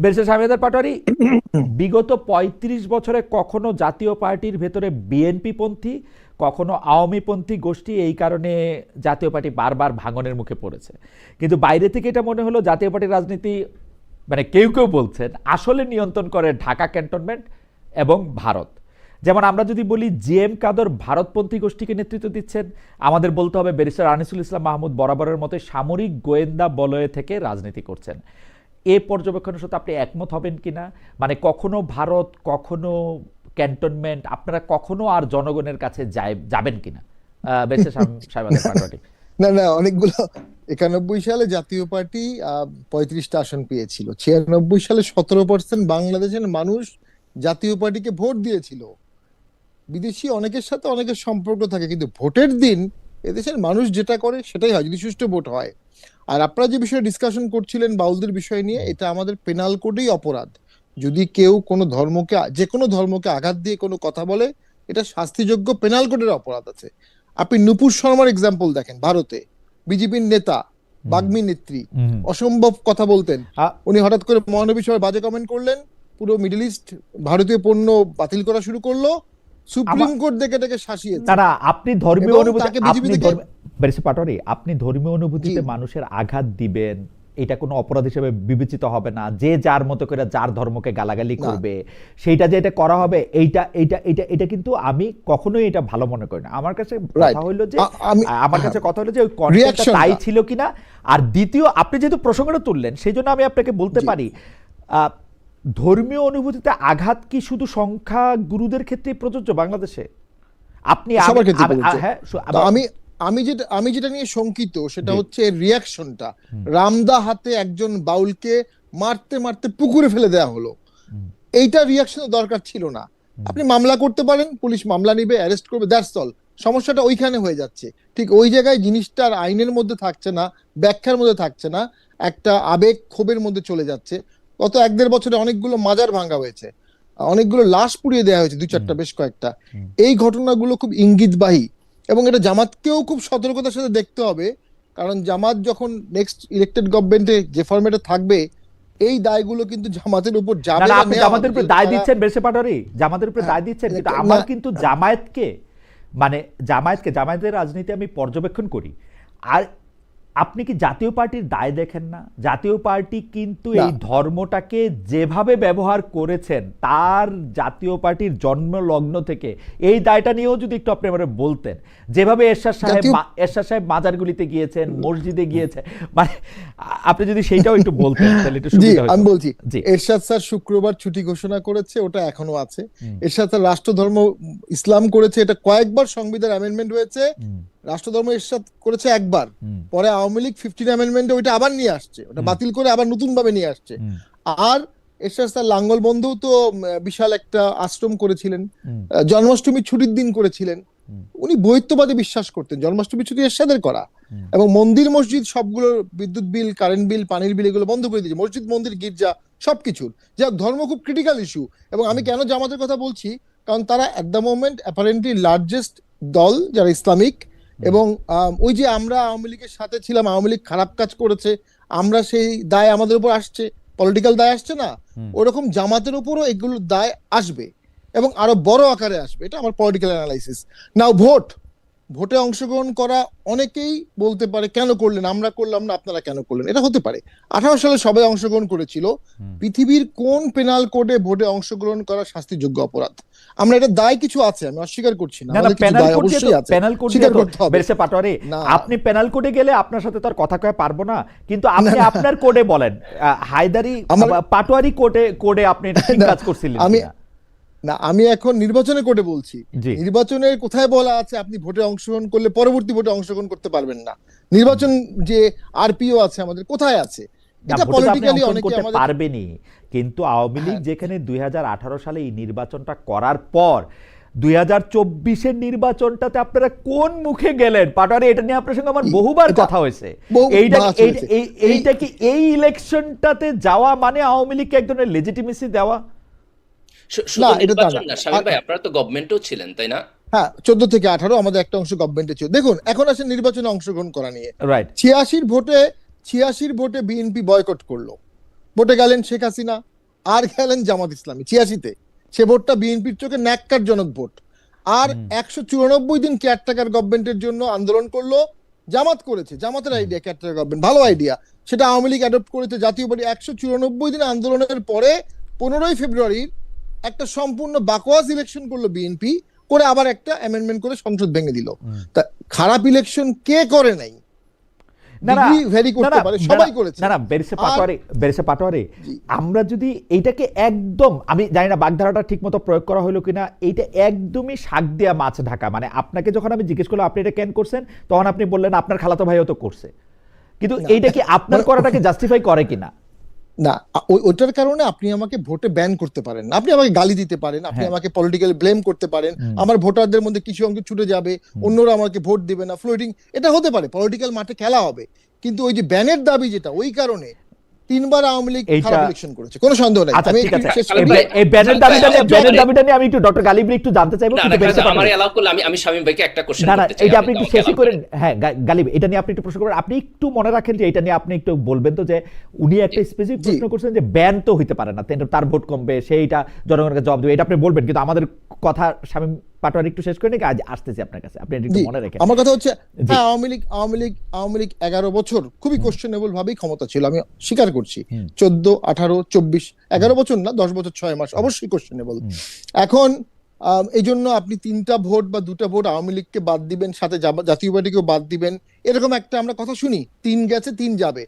বেরিসা শামীম আদার পাটোয়ারি, বিগত 35 বছরে কখনো জাতীয় পার্টির ভেতরে বিএনপি পন্থী, কখনো আওয়ামীপন্থী গোষ্ঠী, এই কারণে জাতীয় পার্টি বারবার ভাঙনের মুখে পড়েছে। কিন্তু বাইরে থেকে এটা মনে হলো জাতীয় পার্টির রাজনীতি, মানে কেউ কেউ বলছেন আসলে নিয়ন্ত্রণ করে ঢাকা ক্যান্টনমেন্ট এবং ভারত। যেমন আমরা যদি বলি জিএম কাদর ভারতপন্থী গোষ্ঠীকে নেতৃত্ব দিচ্ছেন, আমাদের বলতে হবে ব্যারিস্টার আনিসুল ইসলাম মাহমুদ বরাবরের মতো সামরিক গোয়েন্দা বলয়ে থেকে রাজনীতি করছেন। এ পর্যবেক্ষণের সাথে আপনি একমত হবেন কিনা? মানে কখনো ভারত, কখনো ক্যান্টনমেন্ট, আপনারা কখনো আর জনগণের কাছে যাবেন কিনা? ব্যারিস্টার সাহেব পাটোয়ারি। না না, অনেকগুলো। 91 সালে জাতীয় পার্টি 35টা আসন পেয়েছিল। 96 সালে 17% বাংলাদেশের মানুষ জাতীয় পার্টিকে ভোট দিয়েছিল। বিদেশি অনেকের সাথে অনেকের সম্পর্ক থাকে, কিন্তু ভোটের দিন এদেশের মানুষ যেটা করে সেটাই হয়, যদি সুষ্ঠু ভোট হয়। আর আপনারা যে বিষয়ে ডিসকাশন করছিলেন বাউলদের বিষয় নিয়ে, এটা আমাদের পেনাল কোডেই অপরাধ। যদি কেউ কোনো ধর্মকে, যে কোনো ধর্মকে আঘাত দিয়ে কোনো কথা বলে, এটা শাস্তিযোগ্য, পেনাল কোডের অপরাধ আছে। আপনি নুপুর শর্মার এক্সাম্পল দেখেন, ভারতে বিজেপির নেতা, বাগ্মী নেত্রী, অসম্ভব কথা বলতেন। উনি হঠাৎ করে মহানবী সভায় বাজে কমেন্ট করলেন, পুরো মিডল ইস্ট ভারতীয় পণ্য বাতিল করা শুরু করলো, সুপ্রিম কোর্ট দেখে দেখে শাসিয়েছে। না না, আপনি ধর্মীয় এবং অনুভূতি, তাকে বিজেপি আপনি থেকে ব্যারিস্টার পাটোয়ারি, আপনি ধর্মীয় অনুভূতিতে জি। মানুষের আঘাত দিবেন, এটা কোনো অপরাধ হিসেবে বিবেচিত হবে না। যে যার মতো করে যার ধর্মকে গালাগালি না। করবে, সেইটা যে এটা করা হবে, এটা কিন্তু আমি কখনোই এটা ভালো মনে করি না। আমার কাছে Right. কথা হলো যে আমি আমার কাছে কথা হলো যে ওই কন্টেন্টটা Reaction তাই টা। ছিল কিনা। আর দ্বিতীয়, আপনি যেহেতু প্রসঙ্গটা তুললেন, সেই জন্য আমি আপনাকে বলতে জি। পারি, ধর্মীয় অনুভূতিতে আঘাত কি শুধু সংখ্যা গুরুদের ক্ষেত্রেই প্রযোজ্য বাংলাদেশে? আপনি সবার ক্ষেত্রে প্রযোজ্য। হ্যাঁ, তা আমি যেটা নিয়ে শঙ্কিত সেটা হচ্ছে রিয়াকশনটা। রামদা হাতে একজন বাউলকে মারতে মারতে পুকুরে ফেলে দেওয়া হলো, এইটা রিয়াকশন দরকার ছিল না। আপনি মামলা করতে পারেন, পুলিশ মামলা নিবে, অ্যারেস্ট করবে, দ্যাটস অল। সমস্যাটা ওইখানে হয়ে যাচ্ছে। ঠিক ওই জায়গায় জিনিসটা আর আইনের মধ্যে থাকছে না, ব্যাখ্যার মধ্যে থাকছে না, একটা আবেগ ক্ষোভের মধ্যে চলে যাচ্ছে। গত 1-1.5 বছরে অনেকগুলো মাজার ভাঙা হয়েছে, অনেকগুলো লাশ পুড়িয়ে দেওয়া হয়েছে, 2-4টা, বেশ কয়েকটা। এই ঘটনাগুলো খুব ইঙ্গিতবাহী, এবং এটা জামাতকেও খুব সতর্কতার সাথে দেখতে হবে। কারণ জামাত যখন নেক্সট ইলেক্টেড গভর্নমেন্টে যে ফরম্যাটে থাকবে, এই দায়গুলো কিন্তু জামাতের উপর না যাবে না, না, আপনি নেওয়া জামাতের হবে, উপরে যেহেতু দায় তারা- দিচ্ছেন বেরসে পাটোয়ারি, জামাতের উপরে দায় দিচ্ছেন, কিন্তু আমার কিন্তু জামায়াতকে, মানে জামায়াতের রাজনীতি আমি পর্যবেক্ষণ করি। আর আপনি কি জাতীয় পার্টির দায় দেখেন না? জাতীয় পার্টি কিন্তু না। এই ধর্মটাকে যেভাবে ব্যবহার করেছেন, তার জাতীয় পার্টির জন্ম লগ্ন থেকে এই দায়টা নিয়েও যদি একটু আপনি আমারে বলতেন, যেভাবে এরশাদ সাহেব মাজারগুলিতে গিয়েছেন, মসজিদে গিয়েছেন, মানে আপনি যদি সেইটাও একটু বলতেন তাহলে একটু জি সুবিধা হতো। আমি বলছি, জি। এরশাদ স্যার শুক্রবার ছুটি ঘোষণা করেছে, ওটা এখনো আছে। এরশাদ স্যার রাষ্ট্রধর্ম ইসলাম করেছে, এটা কয়েকবার সংবিধান অ্যামেন্ডমেন্ট হয়েছে। রাষ্ট্রধর্ম এরশাদ করেছে একবার, পরে আওয়ামী লীগ 15 অ্যামেন্ডমেন্টে ওইটা আবার নিয়ে আসছে, ওটা বাতিল করে আবার নতুন ভাবে নিয়ে আসছে। আর এরশাদ স্যার লাঙ্গল বন্ধেও তো বিশাল একটা আশ্রম করেছিলেন, জন্মাষ্টমী ছুটির দিন করেছিলেন। উনি বৈত্যবাদে বিশ্বাস করতেন, জন্মাষ্টমী ছুটি এরশাদের করা। এবং মন্দির মসজিদ সবগুলোর বিদ্যুৎ বিল, কারেন্ট বিল, পানির বিল এগুলো বন্ধ করে দিয়েছে, মসজিদ মন্দির গির্জা সবকিছুর। যা ধর্ম খুব ক্রিটিক্যাল ইস্যু। এবং আমি কেন জামাতের কথা বলছি, কারণ তারা at the moment apparently largest দল যারা ইসলামিক। এবং ওই যে আমরা আওয়ামী লীগের সাথে ছিলাম, আওয়ামী লীগ খারাপ কাজ করেছে, আমরা সেই দায় আমাদের উপর আসছে, পলিটিক্যাল দায় আসছে না, ওরকম জামাতের উপরও এগুলোর দায় আসবে এবং আরো বড় আকারে আসবে। এটা আমার পলিটিক্যাল অ্যানালাইসিস। নাও ভোটে অংশগ্রহণ করা, অনেকেই বলতে পারে কেন করলেন, আমরা করলাম না, আপনারা কেন করলেন। এটা হতে পারে, 18 সালে সবাই অংশগ্রহণ করেছিল। পৃথিবীর কোন পেনাল কোডে ভোটে অংশগ্রহণ করা শাস্তিযোগ্য অপরাধ? আমরা এটা দায় কিছু আছে, আমি অস্বীকার করছি না, আমাদের কিছু দায় অবশ্যই আছে, স্বীকার করতে হবে। বেরসে পাটোয়ারি, আপনি পেনাল কোডে গেলে আপনার সাথে তো আর কথা কয়ে পারবো না, কিন্তু আপনি আপনার কোডে বলেন, হায়দারি পাটোয়ারি কোডে আপনি কি কাজ করছিলেন? আমি এখন নির্বাচনের কোডে বলছি। নির্বাচনের কোথায় বলা আছে আপনি ভোটে অংশগ্রহণ করলে পরবর্তী ভোটে অংশগ্রহণ করতে পারবেন না? নির্বাচন যে আরপিও আছে আমাদের, কোথায় আছে? এটা পলিটিক্যালি অনেকে আমাদের পারবেনি। কিন্তু আওয়ামী লীগ যেখানে 2018 সালে এই নির্বাচনটা করার পর 2024-এর নির্বাচনটাতে আপনারা কোন মুখে গেলেন? পাটোয়ারি, এটা নিয়ে আপনার সঙ্গে আমার বহুবার কথা হয়েছে। এইটা কি এই ইলেকশনটাতে যাওয়া মানে আওয়ামী লীগকে এক ধরনের লেজিটিমেসি দেওয়া? না, এটা না শামীম ভাই, আপনারা তো গভর্নমেন্টও ছিলেন, তাই না? হ্যাঁ, 14 থেকে 18 আমাদের একটা অংশ গভর্নমেন্টে ছিল। দেখুন, এখন আসেন নির্বাচনে অংশগ্রহণ করা নিয়ে। 86 ভোটে বিএনপি বয়কট করলো, ভোটে গেলেন শেখ হাসিনা আর গেলেন জামাত ইসলামী। 86-তে সে ভোটটা বিএনপির চোখে ন্যাক্কারজনক ভোট। আর 194 দিন কেয়ারটেকার গভর্নমেন্টের জন্য আন্দোলন করলো, জামাত করেছে, জামাতের আইডিয়া কেয়ারটেকার গভর্নমেন্ট, ভালো আইডিয়া, সেটা আওয়ামী লীগ অ্যাডপ্ট করেছে। জাতীয় পার্টি 194 দিন আন্দোলনের পরে 15ই ফেব্রুয়ারি একটা সম্পূর্ণ বাকওয়াস ইলেকশন করলো বিএনপি, করে আবার একটা অ্যামেন্ডমেন্ট করে সংসদ ভেঙে দিল। তা খারাপ ইলেকশন কে করে নাই? আমরা যদি এইটাকে একদম, আমি জানি না বাগধারাটা ঠিক মতো প্রয়োগ করা হলো কিনা, এইটা একদমই শাক দিয়া মাছ ঢাকা। মানে আপনাকে যখন আমি জিজ্ঞেস করলাম আপনি এটা কেন করছেন, তখন আপনি বললেন আপনার খালাতো ভাইও তো করছে, কিন্তু এইটা কি আপনার করাটাকে জাস্টিফাই করে কিনা? না, ওইটার কারণে আপনি আমাকে ভোটে ব্যান করতে পারেন না, আপনি আমাকে গালি দিতে পারেন, আপনি আমাকে পলিটিক্যাল ব্লেম করতে পারেন, আমার ভোটারদের মধ্যে কিছু অংশ ছুটে যাবে, অন্যরা আমাকে ভোট দিবে না, ফ্লোটিং, এটা হতে পারে, পলিটিক্যাল মাঠে খেলা হবে। কিন্তু ওই যে ব্যানের দাবি, যেটা ওই কারণে 3বার আওয়ামী লীগ খারাপ ইলেকশন করেছে, কোনো সন্দেহ নাই। আমি এই ব্যানের দাবিটা নিয়ে আমি একটু ডক্টর গালিবরে একটু জানতে চাইবো। আমার এলাও করলে আমি শামীম ভাইকে একটা কোশ্চেন করতে চাই। এটা আপনি একটু শেষই করেন। হ্যাঁ গালিব, এটা নিয়ে আপনি একটু প্রশ্ন করেন। আপনি একটু মনে রাখেন যে এটা নিয়ে আপনি একটু বলবেন তো, যে উনি একটা স্পেসিফিক প্রশ্ন করছেন যে ব্যান তো হইতে পারে না, তার ভোট কমবে, সেইটা জনগণকে জবাব দেবে, এটা আপনি বলবেন। কিন্তু আমাদের কথা শামীম পাটোয়ারি একটু শেষ করে নাকি আজ আসতেছে আপনার কাছে, আপনি একটু মনে রাখেন। আমার কথা হচ্ছে, হ্যাঁ, আওয়ামী লীগ 11 বছর খুবই কোশ্চেনেবল ভাবেই ক্ষমতা ছিল, আমি স্বীকার করছি। 14, 18, 24, 11 বছর না, 10 বছর 6 মাস অবশ্যই কোশ্চেনেবল। এখন এই জন্য আপনি 3টা ভোট বা 2টা ভোট আওয়ামী লীগকে বাদ দিবেন, সাথে জাতীয় পার্টিকেও বাদ দিবেন, এরকম একটা আমরা কথা শুনি। 3 গেছে 3 যাবে।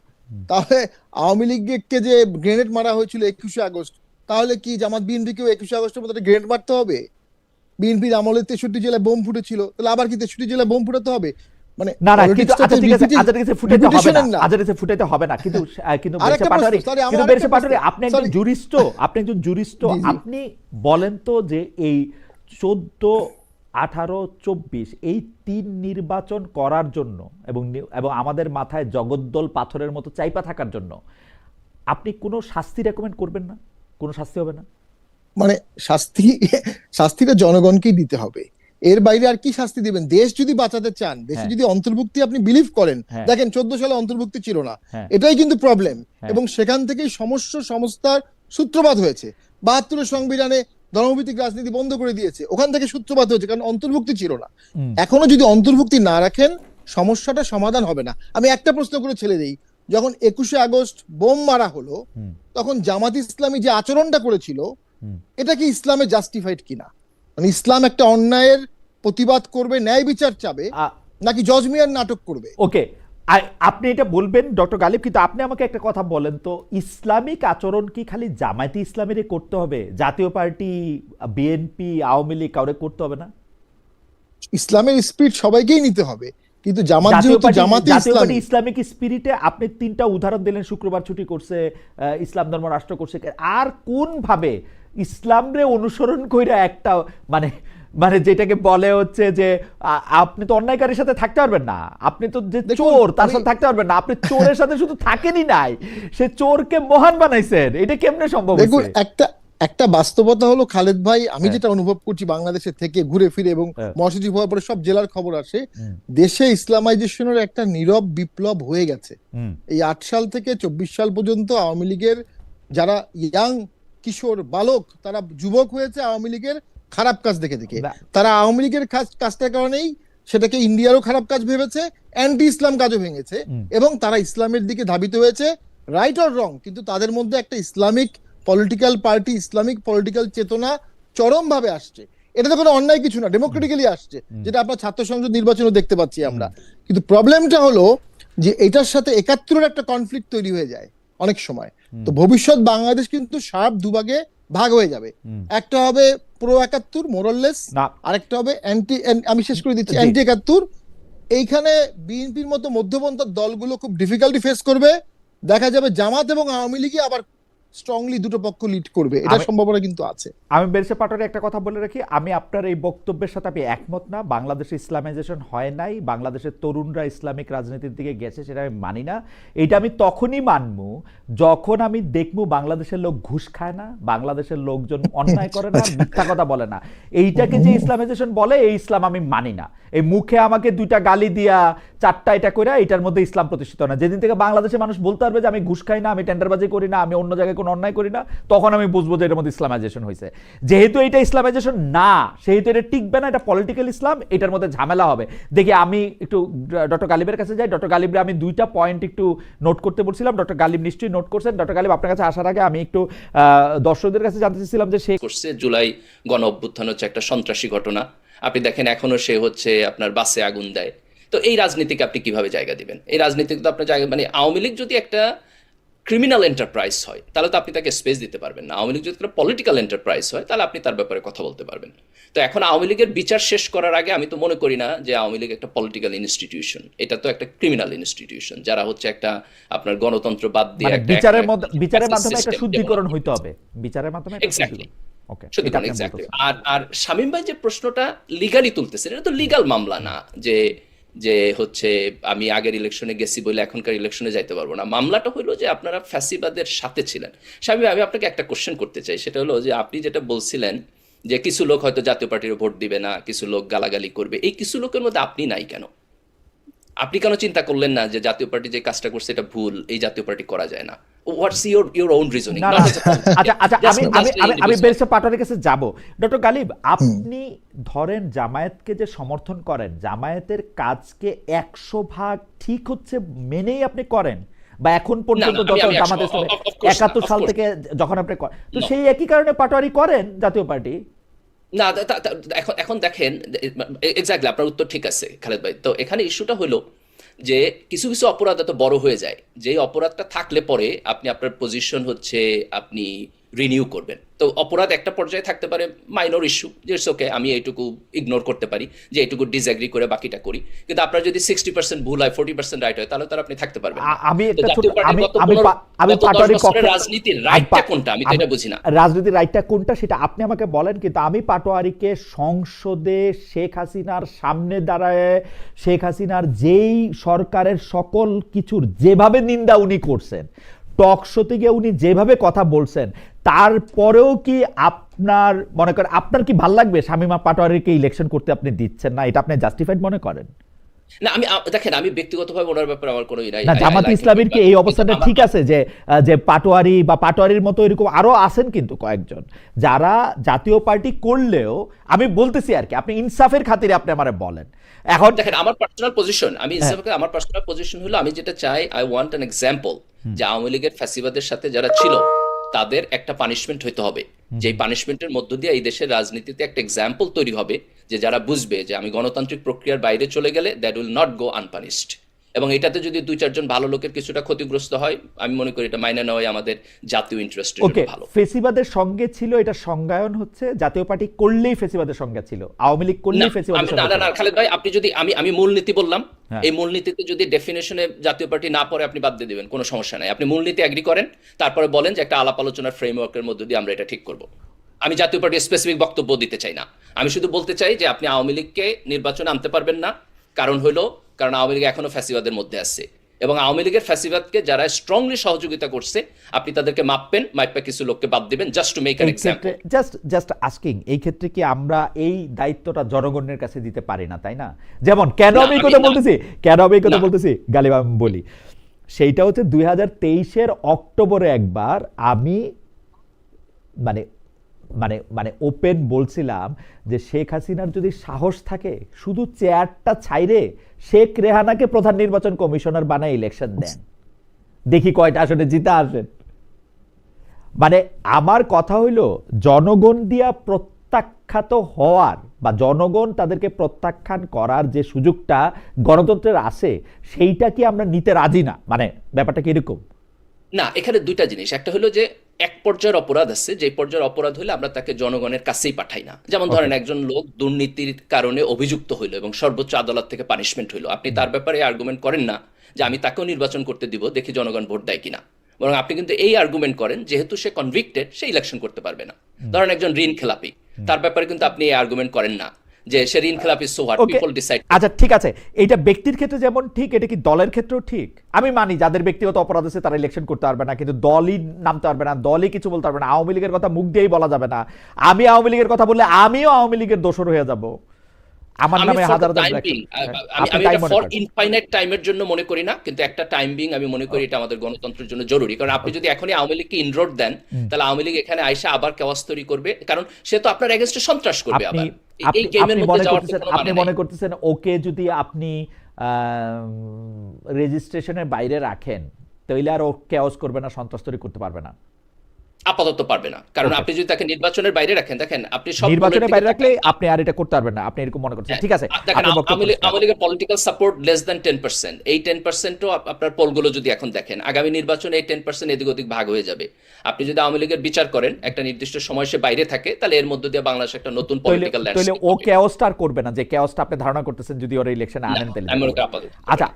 তাহলে আওয়ামী লীগকে যে গ্রেনেড মারা হয়েছিল 21শে আগস্ট, তাহলে কি জামাত বিএনপিকেও 21শে আগস্টের মতো গ্রেনেড মারতে হবে? বিএনপির আমলে 63 জেলায় বোম ফুটেছিল, তাহলে আবার কি 63 জেলায় বোম ফুটাতে হবে? মানে না না, কিন্তু আচ্ছা ঠিক আছে, আজারে ফুটাইতে হবে না, আজারে ফুটাইতে হবে না। কিন্তু বেরসে পাটোয়ারি, আপনি একজন জুরিস্ট, আপনি বলেন তো যে এই 14, 18, 24 এই 3 নির্বাচন করার জন্য এবং আমাদের মাথায় জগদ্দল পাথরের মতো চাইপা থাকার জন্য আপনি কোনো শাস্তি রেকমেন্ড করবেন না? কোনো শাস্তি হবে না? মানে শাস্তিটা জনগণকেই দিতে হবে, এর বাইরে আর কি শাস্তি দিবেন? দেশ যদি বাঁচাতে চান, দেশে যদি অন্তর্ভুক্তি আপনি বিলিভ করেন, দেখেন 14 সালে অন্তর্ভুক্তি ছিল না, এটাই কিন্তু প্রবলেম। এবং সেখান থেকেই সংস্থার সূত্রপাত হয়েছে। 72-এর সংবিধানে ধর্মভিত্তিক রাজনীতি বন্ধ করে দিয়েছে, ওখান থেকে সূত্রপাত হয়েছে, কারণ অন্তর্ভুক্তি ছিল না। এখনো যদি অন্তর্ভুক্তি না রাখেন, সমস্যাটা সমাধান হবে না। আমি একটা প্রশ্ন করে ছেড়ে দিই, যখন 21শে আগস্ট বোম মারা হলো, তখন জামাত ইসলামী যে আচরণটা করেছিল, এটা কি ইসলামে জাস্টিফাইড কিনা? মানে ইসলাম একটা অন্যায়ের প্রতিবাদ করবে, ন্যায় বিচার চাবে, নাকি জজমিয়ার নাটক করবে? ওকে, আপনি এটা বলবেন ডক্টর গালিব, কিন্তু আপনি আমাকে একটা কথা বলেন তো, ইসলামিক আচরণ কি খালি জামায়াতে ইসলামীরই করতে হবে? জাতীয় পার্টি, বিএনপি, আওয়ামী লীগ কাউরে করতে হবে না? ইসলামের স্পিরিট সবাইকেই নিতে হবে, কিন্তু জামাত যেহেতু জামাতে জাতীয় পার্টি ইসলামী, ইসলামিক স্পিরিটে আপনি 3টা উদাহরণ দিলেন, শুক্রবার ছুটি করছে, ইসলাম ধর্ম রাষ্ট্র করছে, আর কোন ভাবে ইসলামরে অনুসরণ কইরা একটা মানে মানে যেটাকে বলে হচ্ছে যে আপনি তো অন্যায়কারীর সাথে থাকতে পারবেন না, আপনি তো যে চোর তার সাথে থাকতে পারবেন না, আপনি চোরের সাথে শুধু থাকেনই নাই, সে চোরকে মহান বানাইছেন, এটা কেমনে সম্ভব? দেখুন একটা বাস্তবতা হলো খালেদ ভাই, আমি যেটা অনুভব করছি বাংলাদেশে থেকে ঘুরে ফিরে, এবং মহাসচিব হওয়ার পরে সব জেলার খবর আসে, দেশে ইসলামাইজেশনের একটা নীরব বিপ্লব হয়ে গেছে। এই 8 সাল থেকে 24 সাল পর্যন্ত আওয়ামী লীগের যারা ইয়াং কিশোর বালক, তারা যুবক হয়েছে আওয়ামী লীগের খারাপ কাজ দেখে দেখে। তারা আওয়ামী লীগের কাজটার কারণেই সেটাকে ইন্ডিয়ারও খারাপ কাজ ভেবেছে, অ্যান্টি ইসলাম কাজও ভেঙেছে, এবং তারা ইসলামের দিকে ধাবিত হয়েছে, রাইট অর রং, কিন্তু তাদের মধ্যে একটা Islamic political party, Islamic political চেতনা চরম ভাবে আসছে। এটা তো কোনো অন্যায় কিছু না, ডেমোক্রেটিক্যালি আসছে, যেটা আপনার ছাত্র সংসদ নির্বাচনও দেখতে পাচ্ছি আমরা। কিন্তু প্রবলেমটা হলো যে এটার সাথে 71-এর একটা কনফ্লিক্ট তৈরি হয়ে যায় অনেক সময়। তো ভবিষ্যৎ বাংলাদেশ কিন্তু শার্প দুভাগে ভাগ হয়ে যাবে, একটা হবে প্রো 71 মোরাললেস, আরেকটা হবে অ্যান্টি, আমি শেষ করে দিচ্ছি, অ্যান্টি 71। এইখানে বিএনপির মতো মধ্যপন্থার দলগুলো খুব ডিফিকাল্টি ফেস করবে, দেখা যাবে জামাত এবং আওয়ামী লীগই আবার স্ট্রংলি দুটো পক্ষ লিড করবে, এটা সম্ভাবনা কিন্তু আছে। আমি বেরসে পাটোয়ারি একটা কথা বলে রাখি, আমি আপনার এই বক্তব্যের সাথে আমি একমত না। বাংলাদেশে ইসলামাইজেশন হয় নাই, বাংলাদেশের তরুণরা ইসলামিক রাজনীতির দিকে গেছে, সেটা আমি মানি না। এটা আমি তখনই মানবো যখন আমি দেখবো বাংলাদেশের লোক ঘুষ খায় না, বাংলাদেশের লোকজন অন্যায় করে না, মিথ্যা কথা বলে না। এইটাকে যে ইসলামাইজেশন বলে, এই ইসলাম আমি মানি না। এই মুখে আমাকে 2টা গালি দিয়া 4টা এটা করে এটার মধ্যে ইসলাম প্রতিষ্ঠিত না। যেদিন থেকে বাংলাদেশে মানুষ বলতে পারবে যে আমি ঘুষ খাই না, আমি টেন্ডারবাজি করি না, আমি অন্য জায়গায় কোনো অন্যায় করি না, তখন আমি বুঝবো যে এটার মধ্যে ইসলামাইজেশন হয়েছে। যেহেতু এটা ইসলামাইজেশন না, সেহেতু এটা টিকবে না, এটা পলিটিক্যাল ইসলাম, এটার মধ্যে ঝামেলা হবে। দেখি আমি একটু ডক্টর গালিবের কাছে যাই। ডক্টর গালিবরে আমি 2টা পয়েন্ট একটু নোট করতে বলছিলাম, ডক্টর গালিব নিশ্চয়ই নোট করছেন। ডক্টর গালিব, আপনার কাছে আসার আগে আমি একটু দর্শকদের কাছে জানতে চাইছিলাম যে সে করছে জুলাই গণ অভ্যুত্থান হচ্ছে একটা সন্ত্রাসী ঘটনা, আপনি দেখেন এখনো সে হচ্ছে আপনার বাসে আগুন দেয়। তো এই রাজনীতিকে আপনি কিভাবে জায়গা দিবেন? এই রাজনীতিকে তো আপনার জায়গা, মানে আওয়ামী লীগ যদি একটা ক্রিমিনাল এন্টারপ্রাইজ হয় তাহলে তো আপনি তাকে স্পেস দিতে পারবেন না। আওয়ামী লীগ যদি একটা পলিটিক্যাল এন্টারপ্রাইজ হয় তাহলে আপনি তার ব্যাপারে কথা বলতে পারবেন। তো এখন আওয়ামী লীগের বিচার শেষ করার আগে আমি তো মনে করি না যে আওয়ামী লীগ একটা পলিটিক্যাল ইনস্টিটিউশন, এটা তো একটা ক্রিমিনাল ইনস্টিটিউশন, যারা হচ্ছে একটা আপনার গণতন্ত্র বাদ দিয়ে বিচারের মাধ্যমে একটা শুদ্ধিকরণ হইতে হবে, বিচারের মাধ্যমে এক্স্যাক্টলি। আর শামীম ভাই যে প্রশ্নটা লিগালি তুলতেছেন, এটা তো লিগাল মামলা না যে হচ্ছে আমি আগের ইলেকশনে গেছি বলে এখনকার ইলেকশনে যাইতে পারবো না। মামলাটা হলো যে আপনারা ফ্যাসিবাদের সাথে ছিলেন। শামীম ভাই, আমি আপনাকে একটা কোশ্চেন করতে চাই, সেটা হলো যে আপনি যেটা বলছিলেন যে কিছু লোক হয়তো জাতীয় পার্টির ভোট দিবে না, কিছু লোক গালাগালি করবে, এই কিছু লোকের মধ্যে আপনি নাই কেন? আপনি কেন চিন্তা করলেন না যে জাতীয় পার্টি যে কাজটা করছে এটা ভুল, এই জাতীয় পার্টি করা যায় না? What's your own reasoning? আচ্ছা, আমি বেরসে পাটোয়ারির কাছে যাব। ডক্টর গালিব, আপনি ধরেন জামায়াতকে যে সমর্থন করেন, জামায়াতের কাজকে 100% ঠিক হচ্ছে মেনেই আপনি করেন, বা এখন পর্যন্ত যত জামাত ইসলামী 71 সাল থেকে যখন আপনি করেন, তো সেই একই কারণে পাটোয়ারি করেন জাতীয় পার্টি? না, এখন দেখেন, এক্স্যাক্টলি আপনার উত্তর ঠিক আছে খালেদ ভাই। তো এখানে ইস্যুটা হলো যে কিছু কিছু অপরাধ এত বড় হয়ে যায় যে অপরাধটা থাকলে পরে আপনি আপনার পজিশন হচ্ছে আপনি রিনিউ করবেন। তো অপরাধ একটা পর্যায়ে থাকতে পারে মাইনর ইস্যু, যে ইটস ওকে, আমি এইটুকু ইগনোর করতে পারি, যে এইটুকু ডিসএগ্রি করে বাকিটা করি। কিন্তু আপনার যদি 60% ভুল হয়, 40% রাইট হয়, তাহলে তো আপনি থাকতে পারবেন। আমি পাটোয়ারির পক্ষে, রাজনীতির রাইটটা কোনটা আমি তো এটা বুঝি না। রাজনীতির রাইটটা কোনটা সেটা আপনি আমাকে বলেন, কিন্তু আমি পাটোয়ারিকে সংসদে শেখ হাসিনার সামনে দাঁড়ায় শেখ হাসিনার যেই সরকারের সকল কিছুর যেভাবে নিন্দা উনি করছেন, টক শোতে গিয়ে উনি যেভাবে কথা বলছেন, তারপরেও কি আপনার মনে করেন, আপনার কি ভাল লাগবে শামীমা পাটোয়ারিকে ইলেকশন করতে আপনি দিচ্ছেন না? এটা আপনি জাস্টিফাইড মনে করেন? না আমি দেখেন, আমি ব্যক্তিগতভাবে ওনার ব্যাপারে আমার কোনো নাই। না, জামাত ইসলামীর কি এই অবস্থাটা ঠিক আছে যে যে পাটোয়ারি বা পাটোয়ারির মতো এরকম আরো আছেন কিন্তু কয়েকজন যারা জাতীয় পার্টি করলেও, আমি বলতেছি আর কি, আপনি ইনসাফের খাতিরে আপনি আমারে বলেন এখন। দেখেন আমার পার্সোনাল পজিশন, আমি হ্যাঁ। আমার পার্সোনাল পজিশন হলো, আমি যেটা চাই, আই ওয়ান্ট অ্যান এক্সাম্পল যে আওয়ামী লীগের ফ্যাসিবাদের সাথে যারা ছিল তাদের একটা পানিশমেন্ট হইতে হবে, যে পানিশমেন্টের মধ্য দিয়ে এই দেশের রাজনীতিতে একটা এক্সাম্পল তৈরি হবে, যে যারা বুঝবে যে আমি গণতান্ত্রিক প্রক্রিয়ার বাইরে চলে গেলে দ্যাট উইল নট গো আনপানিশড। এবং এটাতে যদি 2-4 জন ভালো লোকের কিছুটা ক্ষতিগ্রস্ত হয়, আমি মনে করি এটা মাইনে নেওয়াই আমাদের জাতীয় ইন্টারেস্টের ওকে, জন্য ভালো। ফেসিবাদের সঙ্গে ছিল, এটা সংজ্ঞায়ন হচ্ছে জাতীয় পার্টি করলেই ফেসিবাদের সঙ্গে ছিল, আওয়ামী লীগ না করলেই ফেসিবাদের আমি সঙ্গে না ছিল। খালেদ ভাই, আপনি যদি আমি মূলনীতি বললাম, হ্যাঁ। এই মূলনীতিতে যদি ডেফিনেশনে জাতীয় পার্টি না পড়ে আপনি বাদ দিয়ে দিবেন, কোনো সমস্যা নাই। আপনি মূলনীতি এগ্রি করেন, তারপরে বলেন যে একটা আলাপ আলোচনার ফ্রেমওয়ার্কের মধ্য দিয়ে আমরা এটা ঠিক করব। আমি জাতীয় পার্টির স্পেসিফিক বক্তব্য দিতে চাই না, আমি শুধু বলতে চাই যে আপনি আওয়ামী লীগকে নির্বাচনে আনতে পারবেন না, কারণ আওয়ামী লীগ এখনো ফ্যাসিবাদের মধ্যে আছে, এবং আওয়ামী লীগের ফ্যাসিবাদকে যারা স্ট্রংলি সহযোগিতা করছে আপনি তাদেরকে মাপপা কিছু লোককে বাদ দিবেন, just to make an example. Just asking, এই ক্ষেত্রে কি আমরা এই দায়িত্বটা জনগণের কাছে দিতে পারি না, তাই না? যেমন কেন আমি এই কথা বলতেছি গালিব, আমি বলি সেইটা হচ্ছে 2023-এর অক্টোবরে একবার আমি মানে মানে মানে ওপেন বলছিলাম যে শেখ হাসিনার যদি সাহস থাকে শুধু চেয়ারটা ছাইরে শেখ রেহানাকে প্রধান নির্বাচন কমিশনার বানায় ইলেকশন দেন, দেখি কয়টা আসলে জিতা আসেন। মানে আমার কথা হইল, জনগণ দিয়া প্রত্যাখ্যাত হওয়ার বা জনগণ তাদেরকে প্রত্যাখ্যান করার যে সুযোগটা গণতন্ত্রের আছে, সেইটা কি আমরা নিতে রাজি না? মানে ব্যাপারটা কি এরকম? না, এখানে দুইটা জিনিস, একটা হলো যে এক পর্যায়ের অপরাধ আছে, যে পর্যায়ের অপরাধ হলে আমরা তাকে জনগণের কাছেই পাঠাই না। যেমন ধরেন একজন লোক দুর্নীতির কারণে অভিযুক্ত হইলো এবং সর্বোচ্চ আদালত থেকে পানিশমেন্ট হইলো, আপনি তার ব্যাপারে আর্গুমেন্ট করেন না যে আমি তাকেও নির্বাচন করতে দিব, দেখি জনগণ ভোট দেয় কিনা, বরং আপনি কিন্তু এই আর্গুমেন্ট করেন যেহেতু সে কনভিক্টেড, সে ইলেকশন করতে পারবে না। ধরেন একজন ঋণ খেলাপি, তার ব্যাপারে কিন্তু আপনি এই আর্গুমেন্ট করেন না যে সে ঋণ খেলাপি, সো হোয়াট, পিপল ডিসাইড। আচ্ছা ঠিক আছে, এটা ব্যক্তির ক্ষেত্রে যেমন ঠিক, এটা কি দলের ক্ষেত্রেও ঠিক? আমি মানি যাদের ব্যক্তিগত অপরাধ আছে তারা ইলেকশন করতে পারবে না, কিন্তু দলই নামতে পারবে না, দলই কিছু বলতে পারবে না, আওয়ামী লীগের কথা মুখ দিয়েই বলা যাবে না। আমি আওয়ামী লীগের কথা বললে আমিও আওয়ামী লীগের দোষর হয়ে যাব, আমার নামে হাজার আমি এটা ফর ইনফাইনাইট টাইমের জন্য মনে করি না, কিন্তু একটা টাইম বিং আমি মনে করি এটা আমাদের গণতন্ত্রের জন্য জরুরি। কারণ আপনি যদি এখনই আওয়ামী লীগকে ইনরোড দেন, তাহলে আওয়ামী লীগ এখানে আইসা আবার কেওয়াস তৈরি করবে, কারণ সে তো আপনার এগেইনস্টে সন্ত্রাস করবে। আবার এই গেমের মধ্যে যাওয়ার কোনো মানে আপনি মনে করতেছেন ওকে যদি আপনি রেজিস্ট্রেশনের বাইরে রাখেন তাহলে আর ও কেওয়াস করবে না, সন্ত্রাস তৈরি করতে পারবে না? আপাতত পারবে না, কারণ আপনি যদি তাকে নির্বাচনের বাইরে রাখেন, দেখেন আপনি সব নির্বাচনের বাইরে রাখলে আপনি আর এটা করতে পারবেন না, আপনি এরকম মনে করছেন? ঠিক আছে, দেখেন আওয়ামী লীগের পলিটিক্যাল সাপোর্ট লেস দ্যান 10%, এই 10%ও আপনার পোলগুলো যদি এখন দেখেন, আগামী নির্বাচনে এই 10% এদিক ওদিক ভাগ হয়ে যাবে। আপনি যদি আওয়ামী লীগের বিচার করেন, একটা নির্দিষ্ট সময় সে বাইরে থাকে, তাহলে এর মধ্যে দিয়ে বাংলাদেশ একটা নতুন পলিটিক্যাল ল্যান্ডস্কেপ। ও কেওয়াসটা আর করবে না, যে কেওয়াসটা আপনি ধারণা করতেছেন যদি ওর ইলেকশনে আনেন তাহলে। আচ্ছা,